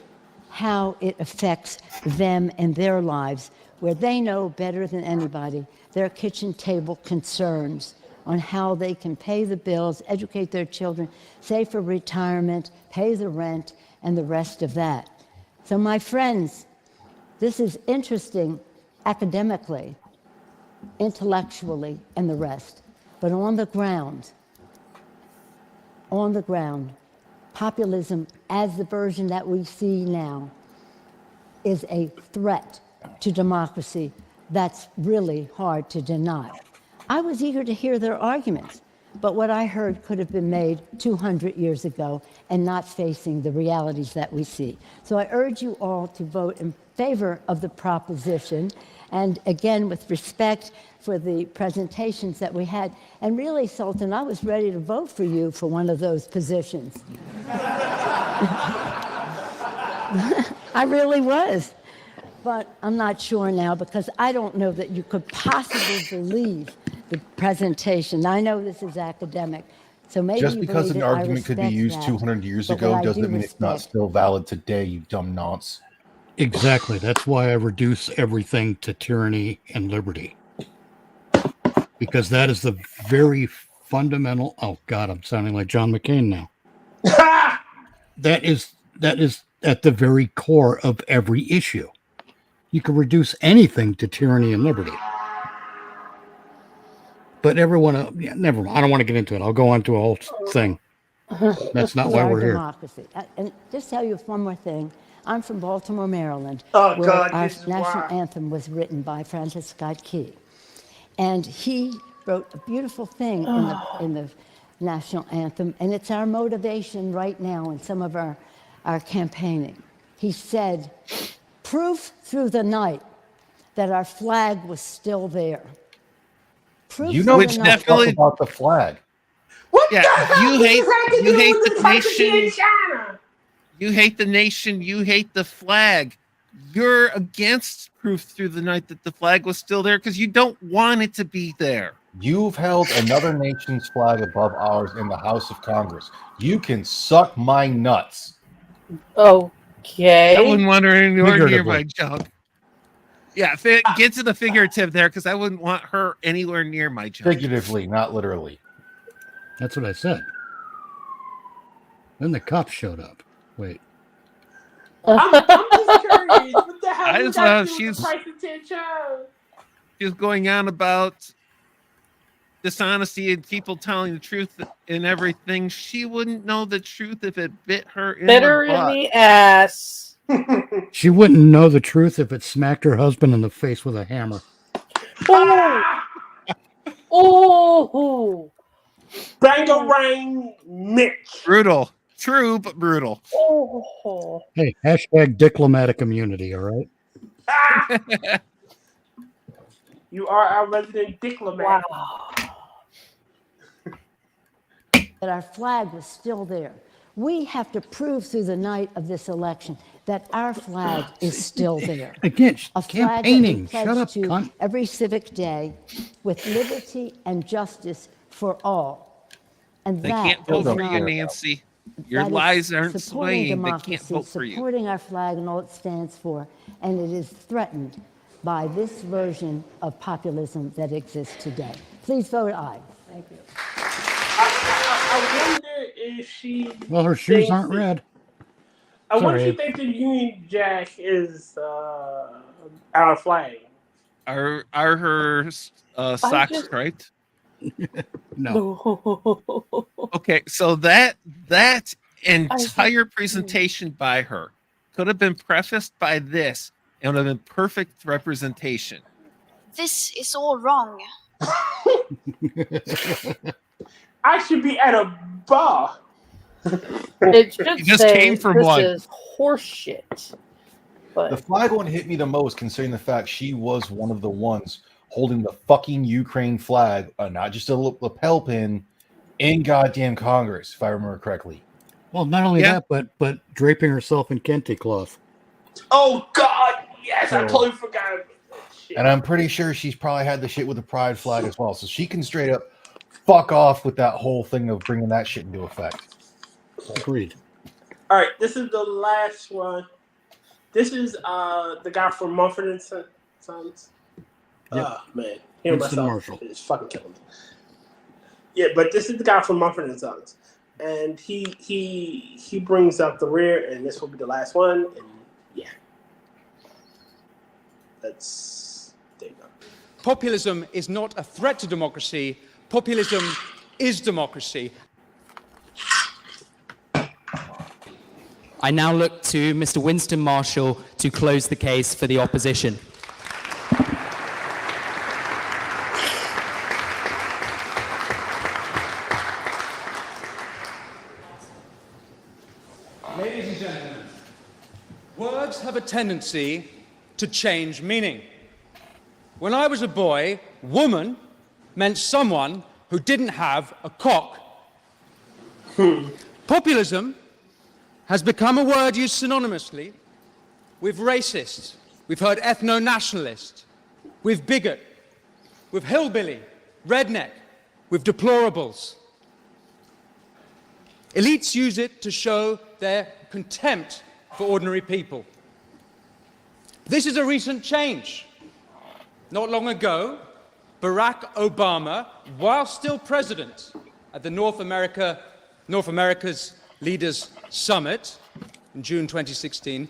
how it affects them and their lives, where they know better than anybody their kitchen table concerns on how they can pay the bills, educate their children, save for retirement, pay the rent, and the rest of that. So my friends, this is interesting academically, intellectually, and the rest. But on the ground, populism, as the version that we see now, is a threat to democracy that's really hard to deny. I was eager to hear their arguments, but what I heard could have been made 200 years ago and not facing the realities that we see. So I urge you all to vote in favor of the proposition, and again, with respect for the presentations that we had. And really, Sultan, I was ready to vote for you for one of those positions. I really was. But I'm not sure now because I don't know that you could possibly believe the presentation. I know this is academic, so maybe Just you because believe an it, I argument could be respect used that. 200 years But ago what I doesn't do mean it's not respect- still valid today, you dumb nonce. Exactly. That's why I reduce everything to tyranny and liberty. Because that is the very fundamental. Oh God, I'm sounding like John McCain now. That is at the very core of every issue. You can reduce anything to tyranny and liberty. But everyone, never mind. I don't want to get into it. I'll go on to a whole thing. That's not why our we're here. democracy. And just tell you one more thing. I'm from Baltimore, Maryland, Oh, where God, our this is national why. anthem was written by Francis Scott Key. And he wrote a beautiful thing in the national anthem, and it's our motivation right now in some of our campaigning. He said, proof through the night that our flag was still there. Proof You know Which through the night. definitely- about the flag. What Yeah, the hell you does hate- this have to you do hate with the democracy in nation. China? You hate the nation. You hate the flag. You're against proof through the night that the flag was still there because you don't want it to be there. You've held another nation's flag above ours in the House of Congress. You can suck my nuts. Okay. I wouldn't want her anywhere near Figuratively. my junk. Yeah, get to the figurative there because I wouldn't want her anywhere near my junk. Figuratively, not literally. That's what I said. Then the cops showed up. Wait. I'm just curious. What the hell I does just that love do with she's- the price of 10 shows? She was going on about dishonesty and people telling the truth and everything. She wouldn't know the truth if it bit her in Bitter the in butt. the ass. She wouldn't know the truth if it smacked her husband in the face with a hammer. Oh, oh, Bangarang Mitch. Brutal. True, but brutal. oh. Hey, hashtag diplomatic immunity, all right? Ah! You are our resident diplomat. Wow. That our flag was still there. We have to prove through the night of this election that our flag is still there. Again, A flag that we campaigning. pledge Shut up, to cunt. every civic day with liberty and justice for all. And They that can't vote is for not- you, Nancy. Your that is lies aren't supporting swaying. They democracy, can't vote for you. supporting our flag and all it stands for, and it is threatened by this version of populism that exists today. Please vote aye. Thank you. I wonder if she. Well, her shoes thinks aren't that- red. I wonder Sorry. if she thinks the Union Jack is our flag. Are her socks just- striped? No. Okay, so that entire presentation by her could have been prefaced by this and would have been perfect representation. This is all wrong. I should be at a bar. It should You just say came from this one. is horseshit. But The flag one hit me the most, considering the fact she was one of the ones holding the fucking Ukraine flag, not just a lapel pin, in goddamn Congress, if I remember correctly. Well, not only Yeah. that, but draping herself in kente cloth. Oh God! Yes, I totally forgot about that shit. And I'm pretty sure she's probably had the shit with the pride flag as well. So she can straight up fuck off with that whole thing of bringing that shit into effect. Agreed. All right, this is the last one. This is the guy from Mumford and Sons. Yep. Oh man, hear Winston myself. Marshall. It's fucking killing me. Yeah, but this is the guy from Mumford and Sons, and he brings up the rear, and this will be the last one. And yeah, that's there you go. Populism is not a threat to democracy. Populism is democracy. I now look to Mr. Winston Marshall to close the case for the opposition. Ladies and gentlemen, words have a tendency to change meaning. When I was a boy, woman meant someone who didn't have a cock. Populism has become a word used synonymously with racist. We've heard ethno-nationalist, with bigot, with hillbilly, redneck, with deplorables. Elites use it to show their contempt for ordinary people. This is a recent change. Not long ago, Barack Obama, while still president at the North America's Leaders Summit in June 2016,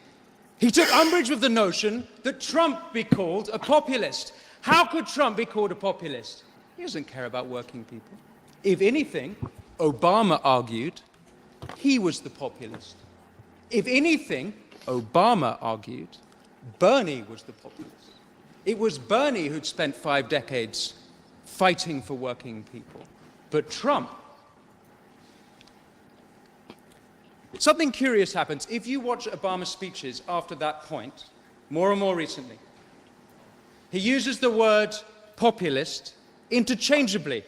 he took umbrage with the notion that Trump be called a populist. How could Trump be called a populist? He doesn't care about working people. If anything, Obama argued, he was the populist. If anything, Obama argued, Bernie was the populist. It was Bernie who'd spent 5 decades fighting for working people. But Trump. Something curious happens. If you watch Obama's speeches after that point, more and more recently, he uses the word populist interchangeably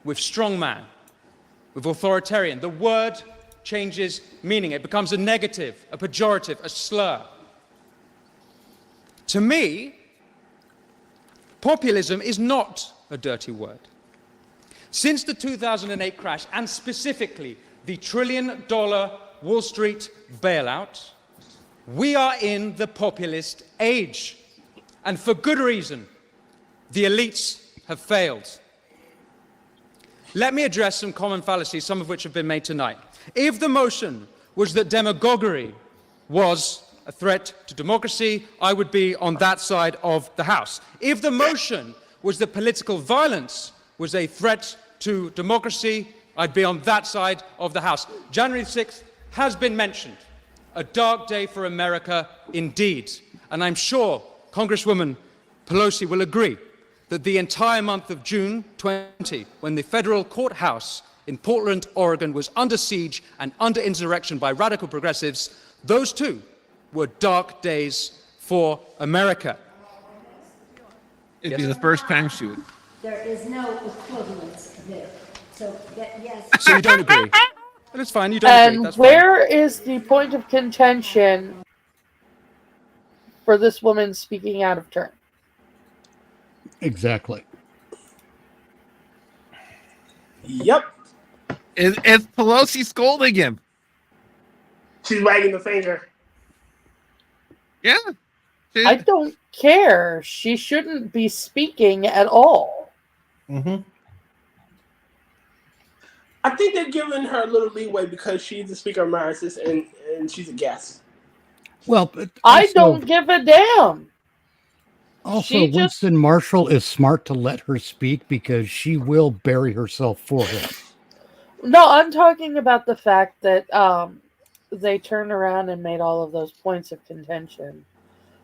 with strongman, with authoritarian. The word changes meaning. It becomes a negative, a pejorative, a slur. To me, populism is not a dirty word. Since the 2008 crash, and specifically the $1 trillion Wall Street bailout, we are in the populist age. And for good reason. The elites have failed. Let me address some common fallacies, some of which have been made tonight. If the motion was that demagoguery was a threat to democracy, I would be on that side of the House. If the motion was that political violence was a threat to democracy, I'd be on that side of the House. January 6th has been mentioned. A dark day for America indeed. And I'm sure Congresswoman Pelosi will agree that the entire month of June 20, when the federal courthouse in Portland, Oregon was under siege and under insurrection by radical progressives, those too were dark days for America. It'd be the first time she would. There is no equivalence there. So, yes. So you don't agree? That's fine, you don't agree. And That's where is the point of contention for this woman speaking out of turn? Exactly. Yep. It's Pelosi scolding him. She's wagging the finger. Yeah. I don't care. She shouldn't be speaking at all. Mm-hmm. I think they're giving her a little leeway because she's the Speaker Emeritus and she's a guest. Well, but I also- don't give a damn. Also, She just- Winston Marshall is smart to let her speak because she will bury herself for him. No, I'm talking about the fact that they turned around and made all of those points of contention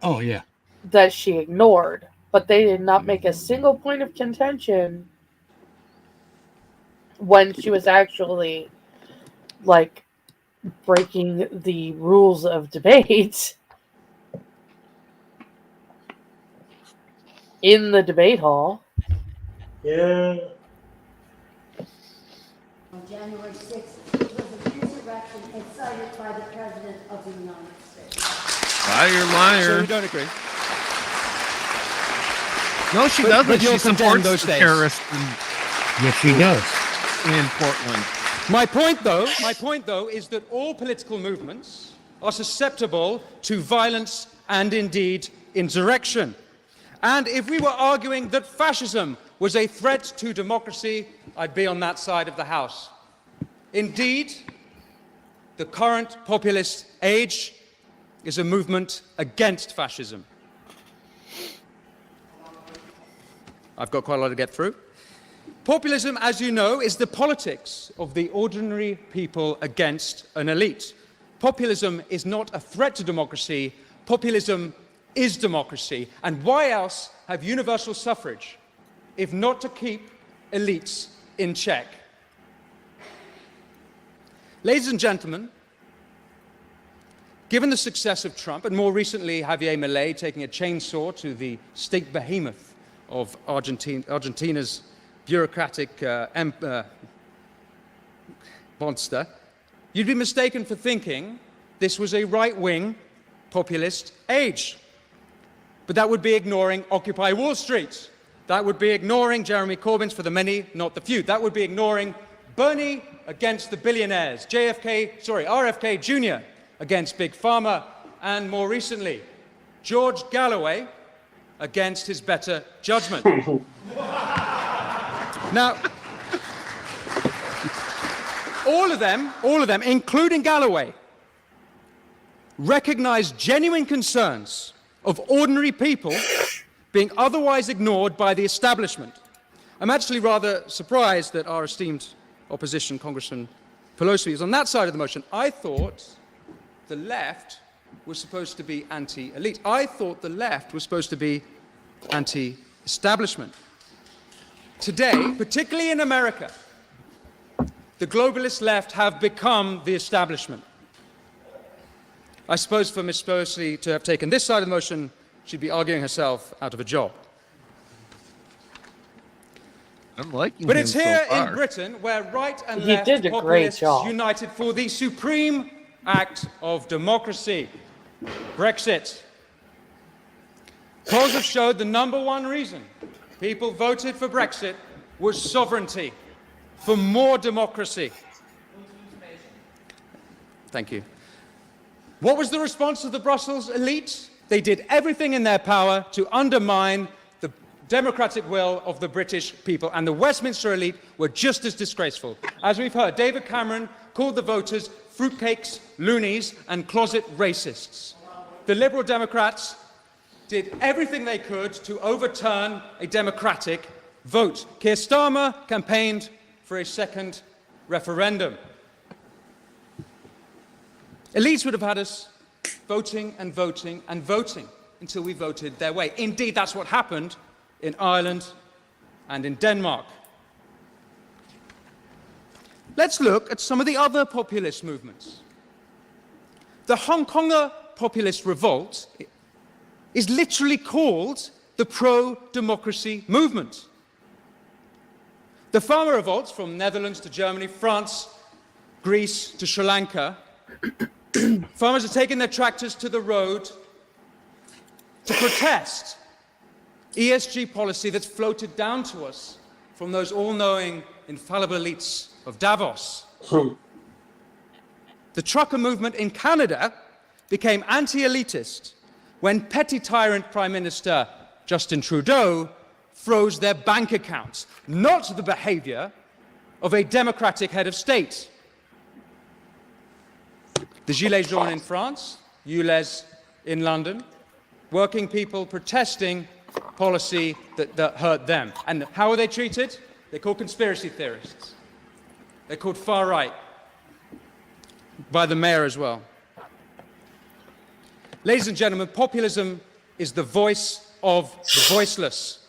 Oh, yeah. that she ignored. But they did not make a single point of contention when she was actually, like, breaking the rules of debate in the debate hall. Yeah. On January 6th, it was an insurrection incited by the President of the United States. Liar. So you don't agree? No, she But doesn't. you'll She condemn supports those the days. terrorists Yes, she does. in Portland. My point, though, is that all political movements are susceptible to violence and indeed insurrection. And if we were arguing that fascism was a threat to democracy, I'd be on that side of the House. Indeed, the current populist age is a movement against fascism. I've got quite a lot to get through. Populism, as you know, is the politics of the ordinary people against an elite. Populism is not a threat to democracy. Populism is democracy. And why else have universal suffrage if not to keep elites in check? Ladies and gentlemen, given the success of Trump, and more recently Javier Milei taking a chainsaw to the state behemoth of Argentina's bureaucratic monster, you'd be mistaken for thinking this was a right-wing populist age. But that would be ignoring Occupy Wall Street. That would be ignoring Jeremy Corbyn's for the many, not the few. That would be ignoring Bernie against the billionaires, RFK Jr. against Big Pharma, and more recently, George Galloway against his better judgment. Now, all of them, including Galloway, recognize genuine concerns of ordinary people being otherwise ignored by the establishment. I'm actually rather surprised that our esteemed opposition, Congressman Pelosi, is on that side of the motion. I thought the left was supposed to be anti-elite. I thought the left was supposed to be anti-establishment. Today, particularly in America, the globalist left have become the establishment. I suppose for Ms. Pelosi to have taken this side of the motion, she'd be arguing herself out of a job. I'm liking But him it's here so far. in Britain where right and He left did a great populists job. united for the supreme act of democracy, Brexit. Polls have showed the number one reason people voted for Brexit was sovereignty, for more democracy. Thank you. What was the response of the Brussels elite? They did everything in their power to undermine the democratic will of the British people, and the Westminster elite were just as disgraceful. As we've heard, David Cameron called the voters fruitcakes, loonies, and closet racists. The Liberal Democrats did everything they could to overturn a democratic vote. Keir Starmer campaigned for a second referendum. Elites would have had us voting and voting and voting until we voted their way. Indeed, that's what happened in Ireland and in Denmark. Let's look at some of the other populist movements. The Hong Konger populist revolt is literally called the pro-democracy movement. The farmer revolts from Netherlands to Germany, France, Greece to Sri Lanka. Farmers are taking their tractors to the road to protest ESG policy that's floated down to us from those all-knowing, infallible elites of Davos. The trucker movement in Canada became anti-elitist when petty tyrant Prime Minister Justin Trudeau froze their bank accounts, not the behavior of a democratic head of state. The Gilets jaunes in France, ULEZ in London, working people protesting policy that hurt them. And how are they treated? They're called conspiracy theorists. They're called far right, by the mayor as well. Ladies and gentlemen, populism is the voice of the voiceless.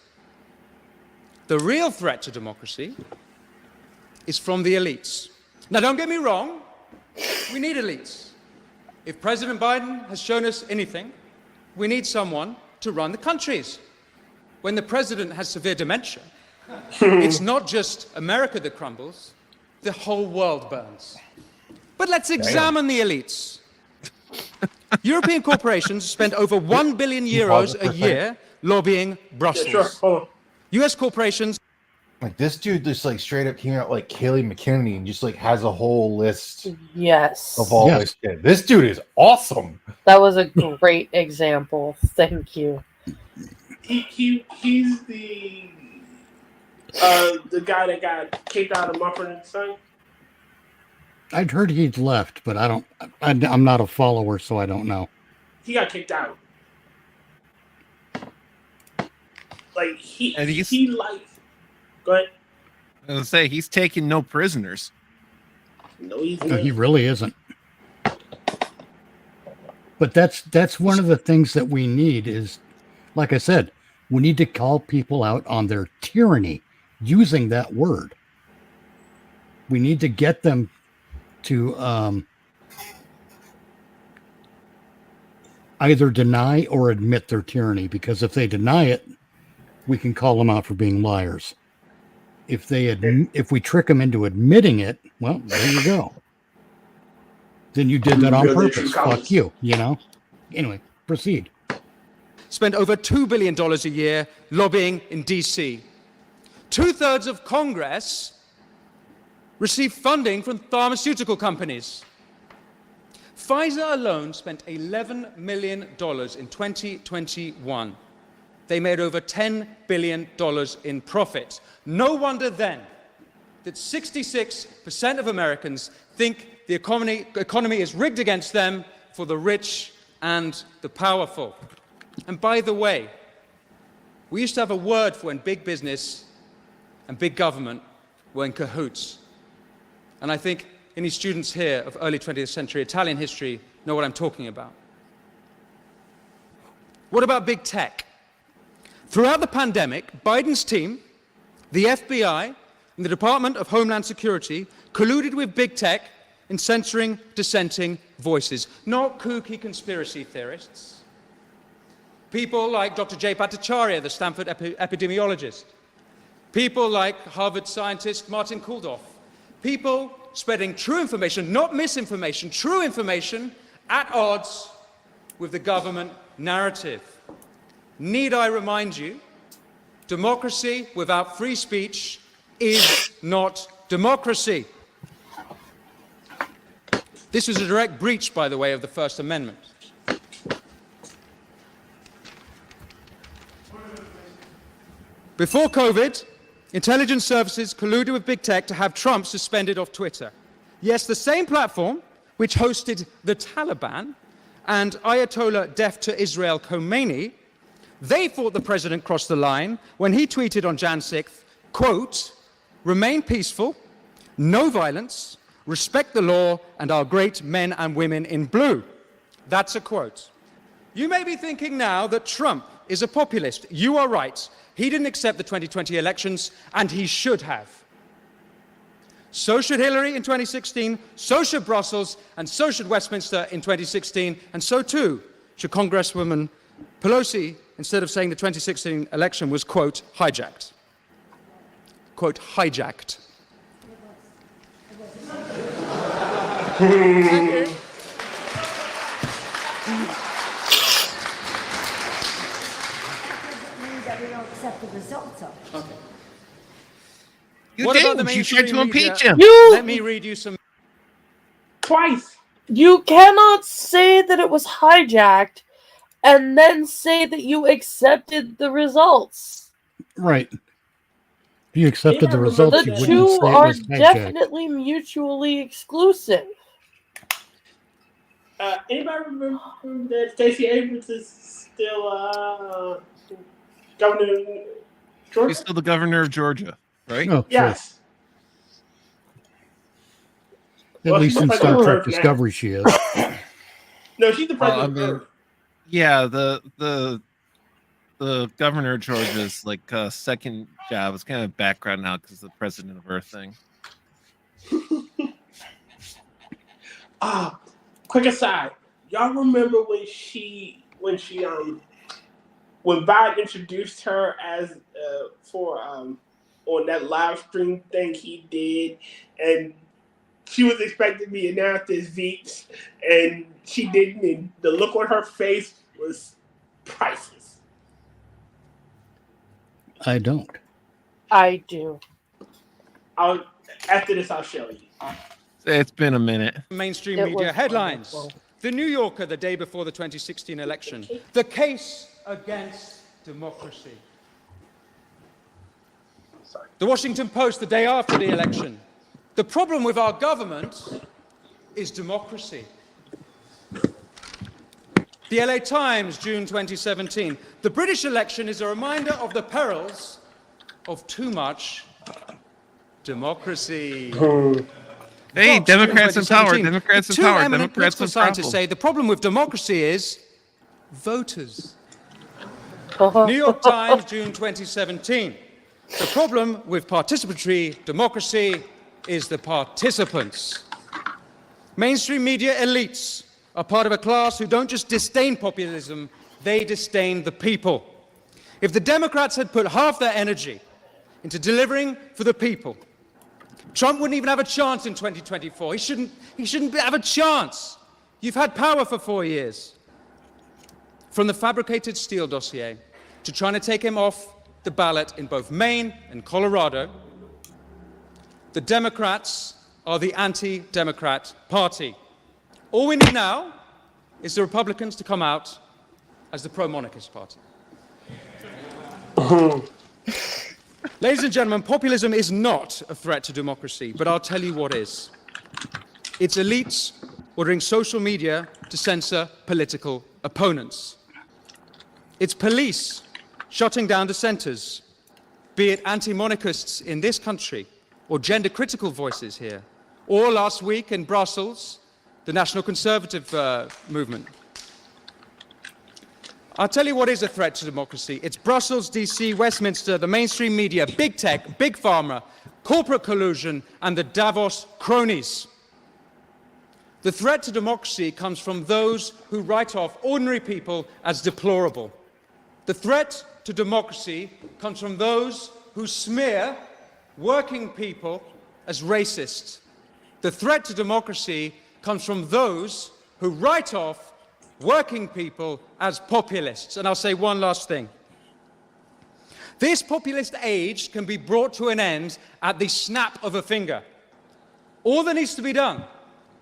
The real threat to democracy is from the elites. Now, don't get me wrong, we need elites. If President Biden has shown us anything, we need someone to run the countries. When the president has severe dementia, it's not just America that crumbles, the whole world burns. But let's examine the elites. European corporations spend over 1 billion euros a year lobbying Brussels. Yeah, sure. Hold on. US corporations. Like this dude just like straight up came out like Kayleigh McEnany and just like has a whole list Yes. of all this shit. This dude is awesome. That was a great example. Thank you. He's the guy that got kicked out of Mumford & Son. I'd heard he'd left, but I'm not a follower, so I don't know. He got kicked out. Like he like. Go ahead. I was gonna say he's taking no prisoners. No, he's No, he really isn't. But that's one of the things that we need is, like I said, we need to call people out on their tyranny using that word. We need to get them to either deny or admit their tyranny, because if they deny it, we can call them out for being liars. If we trick them into admitting it, well, there you go. Then you did that on purpose. Fuck you, you know? Anyway, proceed. Spend over $2 billion a year lobbying in DC. 2/3 of Congress receive funding from pharmaceutical companies. Pfizer alone spent $11 million in 2021. They made over $10 billion in profit. No wonder then that 66% of Americans think the economy is rigged against them for the rich and the powerful. And by the way, we used to have a word for when big business and big government were in cahoots. And I think any students here of early 20th century Italian history know what I'm talking about. What about big tech? Throughout the pandemic, Biden's team, the FBI, and the Department of Homeland Security colluded with big tech in censoring dissenting voices, not kooky conspiracy theorists. People like Dr. Jay Bhattacharya, the Stanford epidemiologist. People like Harvard scientist Martin Kulldorff. People spreading true information, not misinformation, true information at odds with the government narrative. Need I remind you, democracy without free speech is not democracy. This was a direct breach, by the way, of the First Amendment. Before COVID, intelligence services colluded with big tech to have Trump suspended off Twitter. Yes, the same platform which hosted the Taliban and Ayatollah deaf to Israel Khomeini, they thought the president crossed the line when he tweeted on Jan 6th, quote, "Remain peaceful, no violence, respect the law and our great men and women in blue." That's a quote. You may be thinking now that Trump is a populist. You are right. He didn't accept the 2020 elections, and he should have. So should Hillary in 2016, so should Brussels, and so should Westminster in 2016, and so too should Congresswoman Pelosi, instead of saying the 2016 election was, quote, hijacked. Quote, hijacked. That we don't accept the results of. Okay. You What about the did. You tried to mainstream media? impeach him. Let me read you some. Twice. You cannot say that it was hijacked and then say that you accepted the results. Right. If you accepted the results, you The wouldn't two say it are was hijacked. definitely mutually exclusive. Anybody remember that Stacey Abrams is still governor of Georgia? He's still the governor of Georgia, right? Oh, Yes. At Well, least she's in the Star president Trek of Earth now. Discovery, she is. No, she's the Well, president of Earth. Yeah, the governor of Georgia's like second job is kind of background now because the president of Earth thing. Quick aside, y'all remember when Biden introduced her as on that live stream thing he did, and she was expecting to be announced as Veeps, and she didn't. And the look on her face was priceless. I don't. I do. After this, I'll show you. It's been a minute. Mainstream It media was headlines. wonderful. The New Yorker, the day before the 2016 election. The case against democracy. The Washington Post, the day after the election. The problem with our government is democracy. The LA Times, June 2017. The British election is a reminder of the perils of too much democracy. Hey, Fox, Democrats June in power. 2017. Democrats in Two power. eminent Democrats political in scientists power. say the problem with democracy is voters. New York Times, June 2017. The problem with participatory democracy is the participants. Mainstream media elites are part of a class who don't just disdain populism, they disdain the people. If the Democrats had put half their energy into delivering for the people, Trump wouldn't even have a chance in 2024. He shouldn't have a chance. You've had power for 4 years. From the fabricated Steele dossier to trying to take him off the ballot in both Maine and Colorado, the Democrats are the anti-Democrat party. All we need now is the Republicans to come out as the pro-monarchist party. Ladies and gentlemen, populism is not a threat to democracy, but I'll tell you what is. It's elites ordering social media to censor political opponents. It's police shutting down dissenters, be it anti-monarchists in this country or gender-critical voices here, or last week in Brussels, the National Conservative movement. I'll tell you what is a threat to democracy. It's Brussels, DC, Westminster, the mainstream media, big tech, big pharma, corporate collusion, and the Davos cronies. The threat to democracy comes from those who write off ordinary people as deplorable. The threat to democracy comes from those who smear working people as racist. The threat to democracy comes from those who write off working people as populists. And I'll say one last thing. This populist age can be brought to an end at the snap of a finger. All that needs to be done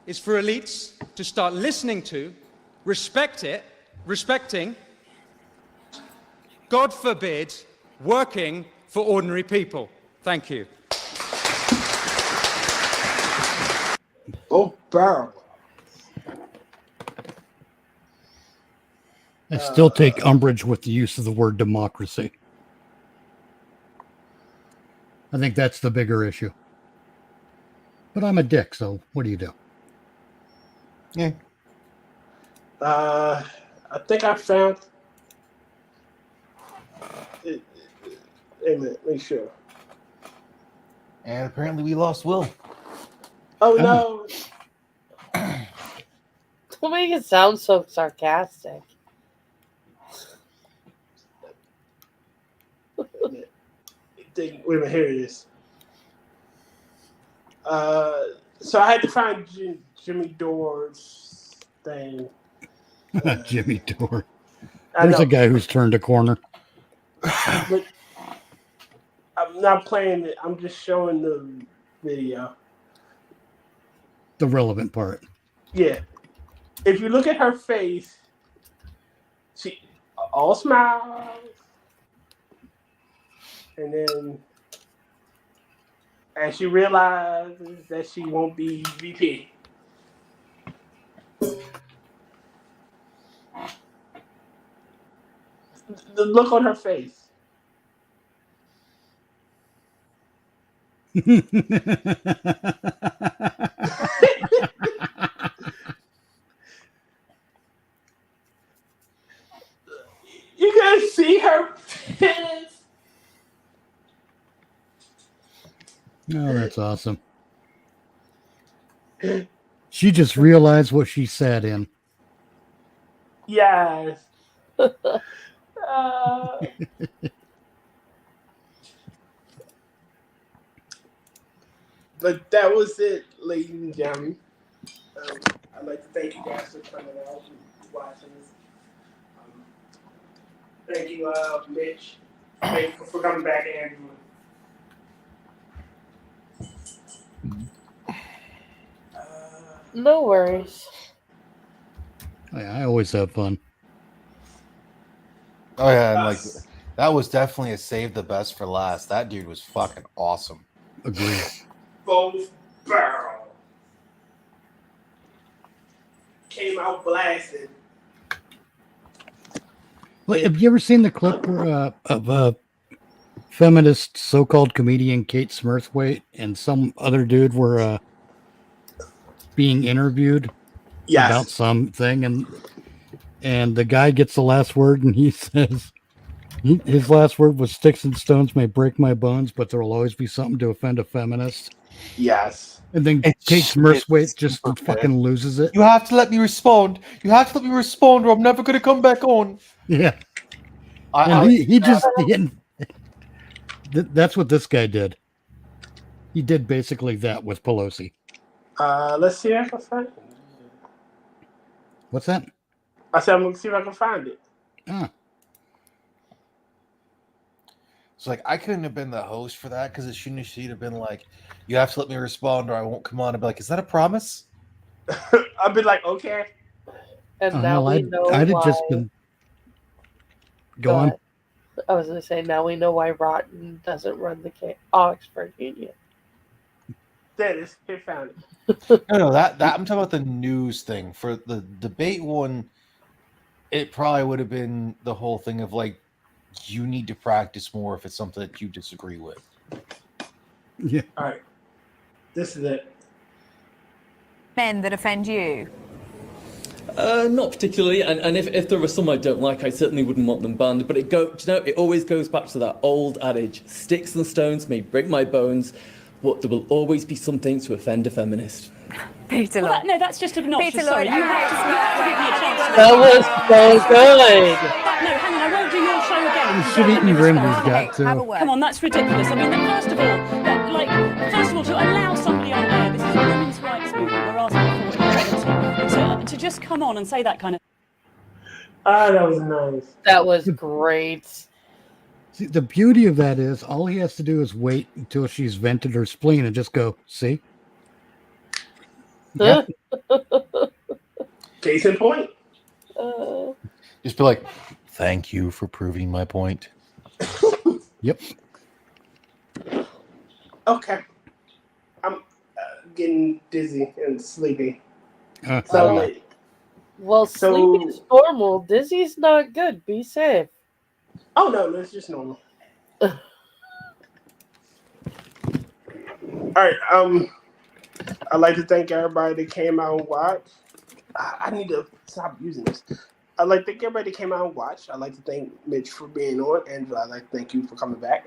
is for elites to start listening to, respecting, God forbid, working for ordinary people. Thank you. Oh, barrel. I still take umbrage with the use of the word democracy. I think that's the bigger issue. But I'm a dick, so what do you do? Yeah. I think I found. Wait a minute, make sure. And apparently we lost Will. Oh no! Don't make it sound so sarcastic. Wait a minute, here it is. So I had to find Jimmy Dore's thing. Jimmy Dore. I There's know, a guy who's turned a corner. but I'm not playing it. I'm just showing the video. The relevant part. Yeah. If you look at her face, she all smiles. And then as she realizes that she won't be VP. The look on her face. You can see her face. Oh, that's awesome. She just realized what she sat in. Yes. But that was it, ladies and gentlemen. I'd like to thank you guys for coming out and watching this. Thank you, Mitch. Thank you for coming back, Andrew. No worries. I always have fun. Oh yeah, and like that was definitely a save the best for last. That dude was fucking awesome. Agreed. Both barrel came out blasted. Well, have you ever seen the clip where, of feminist so-called comedian Kate Smurthwaite and some other dude were being interviewed about something, and the guy gets the last word, and he says his last word was "Sticks and stones may break my bones, but there will always be something to offend a feminist." Yes. And then Kate Smurthwaite just fucking loses it. You have to let me respond. You have to let me respond, or I'm never gonna come back on. Yeah. And he just that's what this guy did. He did basically that with Pelosi. Let's see if I can find it. What's that? I said I'm gonna see if I can find it. Ah. So like I couldn't have been the host for that because as soon as she'd have been like, "You have to let me respond, or I won't come on," I'd be like, "Is that a promise?" I'd be like, "Okay." And now we know I'd have why. just been. Go on. I was going to say, now we know why Rotten doesn't run the Oxford Union. Dennis, he found it. No, that I'm talking about the news thing. For the debate one, it probably would have been the whole thing of like, you need to practice more if it's something that you disagree with. Yeah. All right. This is it. Men that offend you? Not particularly, and if there are some I don't like, I certainly wouldn't want them banned. But it always goes back to that old adage: sticks and stones may break my bones, but there will always be something to offend a feminist. Peter, well, no, that's just obnoxious. Peter, Sorry, Lloyd, you have to give me a chance. That was so good. No, hang on, I won't do your show again. Shit-eating Grimby's got too. Come on, that's ridiculous. I mean, first of all, to allow somebody on air, this is a women's rights movement. We're asking for equality. To just come on and say that kind of. That was nice. That was great. See, the beauty of that is all he has to do is wait until she's vented her spleen and just go, see? Yeah. Case in point. Just be like, thank you for proving my point. Yep. Okay. I'm getting dizzy and sleepy. Well, sleeping's normal. Dizzy's not good. Be safe. Oh, no, it's just normal. All right. I'd like to thank everybody that came out and watched. I need to stop using this. I'd like to thank everybody that came out and watched. I'd like to thank Mitch for being on, and I'd like to thank you for coming back.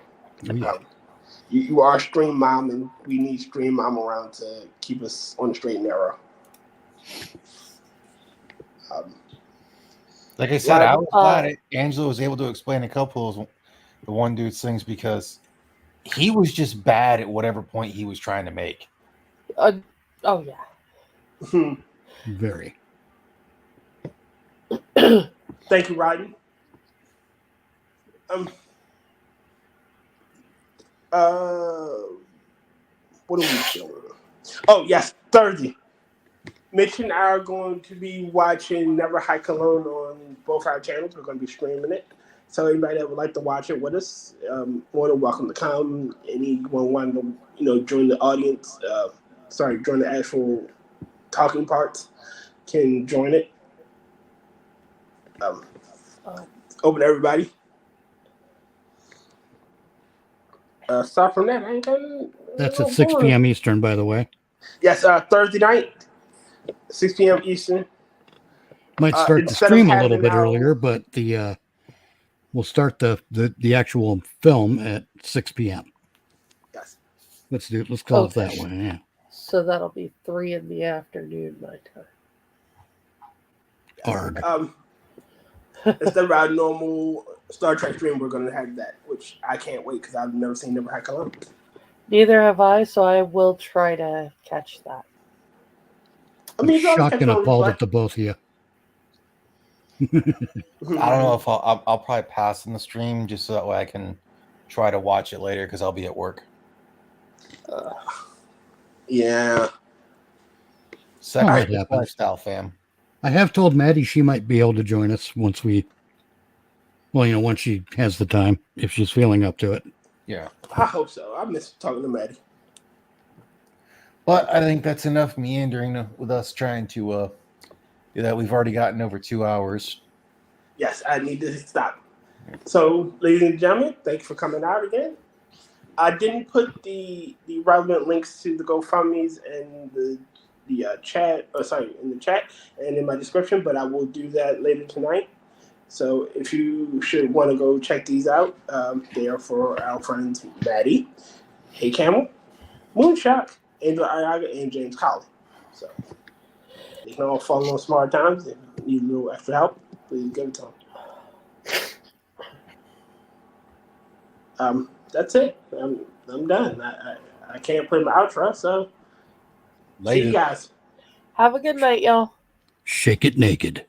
You are a stream mom, and we need stream mom around to keep us on the straight and narrow. Like I said, I was glad Angela was able to explain a couple of the one dude's things because he was just bad at whatever point he was trying to make. Oh yeah. Very. Thank you, Rodney. What are we doing? Oh yes, Thursday. Mitch and I are going to be watching Never Hike Alone on both our channels. We're going to be streaming it. So anybody that would like to watch it with us, more than welcome to come. Anyone wanting to, join the audience, join the actual talking parts, can join it. Open to everybody. Start from that. I ain't got That's at 6 p.m. Eastern, by the way. Yes, Thursday night, 6 p.m. Eastern. Might start the stream a little bit earlier, but we'll start the actual film at 6 p.m. Yes. Let's call it that way. Yeah. So that'll be 3 in the afternoon my time. Arg. Instead of our normal Star Trek stream, we're going to have that, which I can't wait because I've never seen Never Hike Alone. Neither have I, so I will try to catch that. I mean, I'm you can always shocked catch and it on appalled replay. at the both of you. I don't know if I'll probably pass in the stream just so that way I can try to watch it later because I'll be at work. Yeah. Sacrifice happens. lifestyle, fam. I have told Maddie she might be able to join us once once she has the time, if she's feeling up to it. Yeah. I hope so. I miss talking to Maddie. But I think that's enough meandering with us trying to do that. We've already gotten over 2 hours. Yes, I need to stop. So, ladies and gentlemen, thank you for coming out again. I didn't put the relevant links to the GoFundMe's and the chat. In the chat and in my description, but I will do that later tonight. So if you should want to go check these out, they are for our friends Maddie, Hey Camel, Moonshot, Angel Ayaga, and James Colley. So they can all follow on Smart Times. If you need a little extra help, please give it to them. That's it. I'm done. I can't play my outro, so see you guys. Have a good night, y'all. Shake it naked.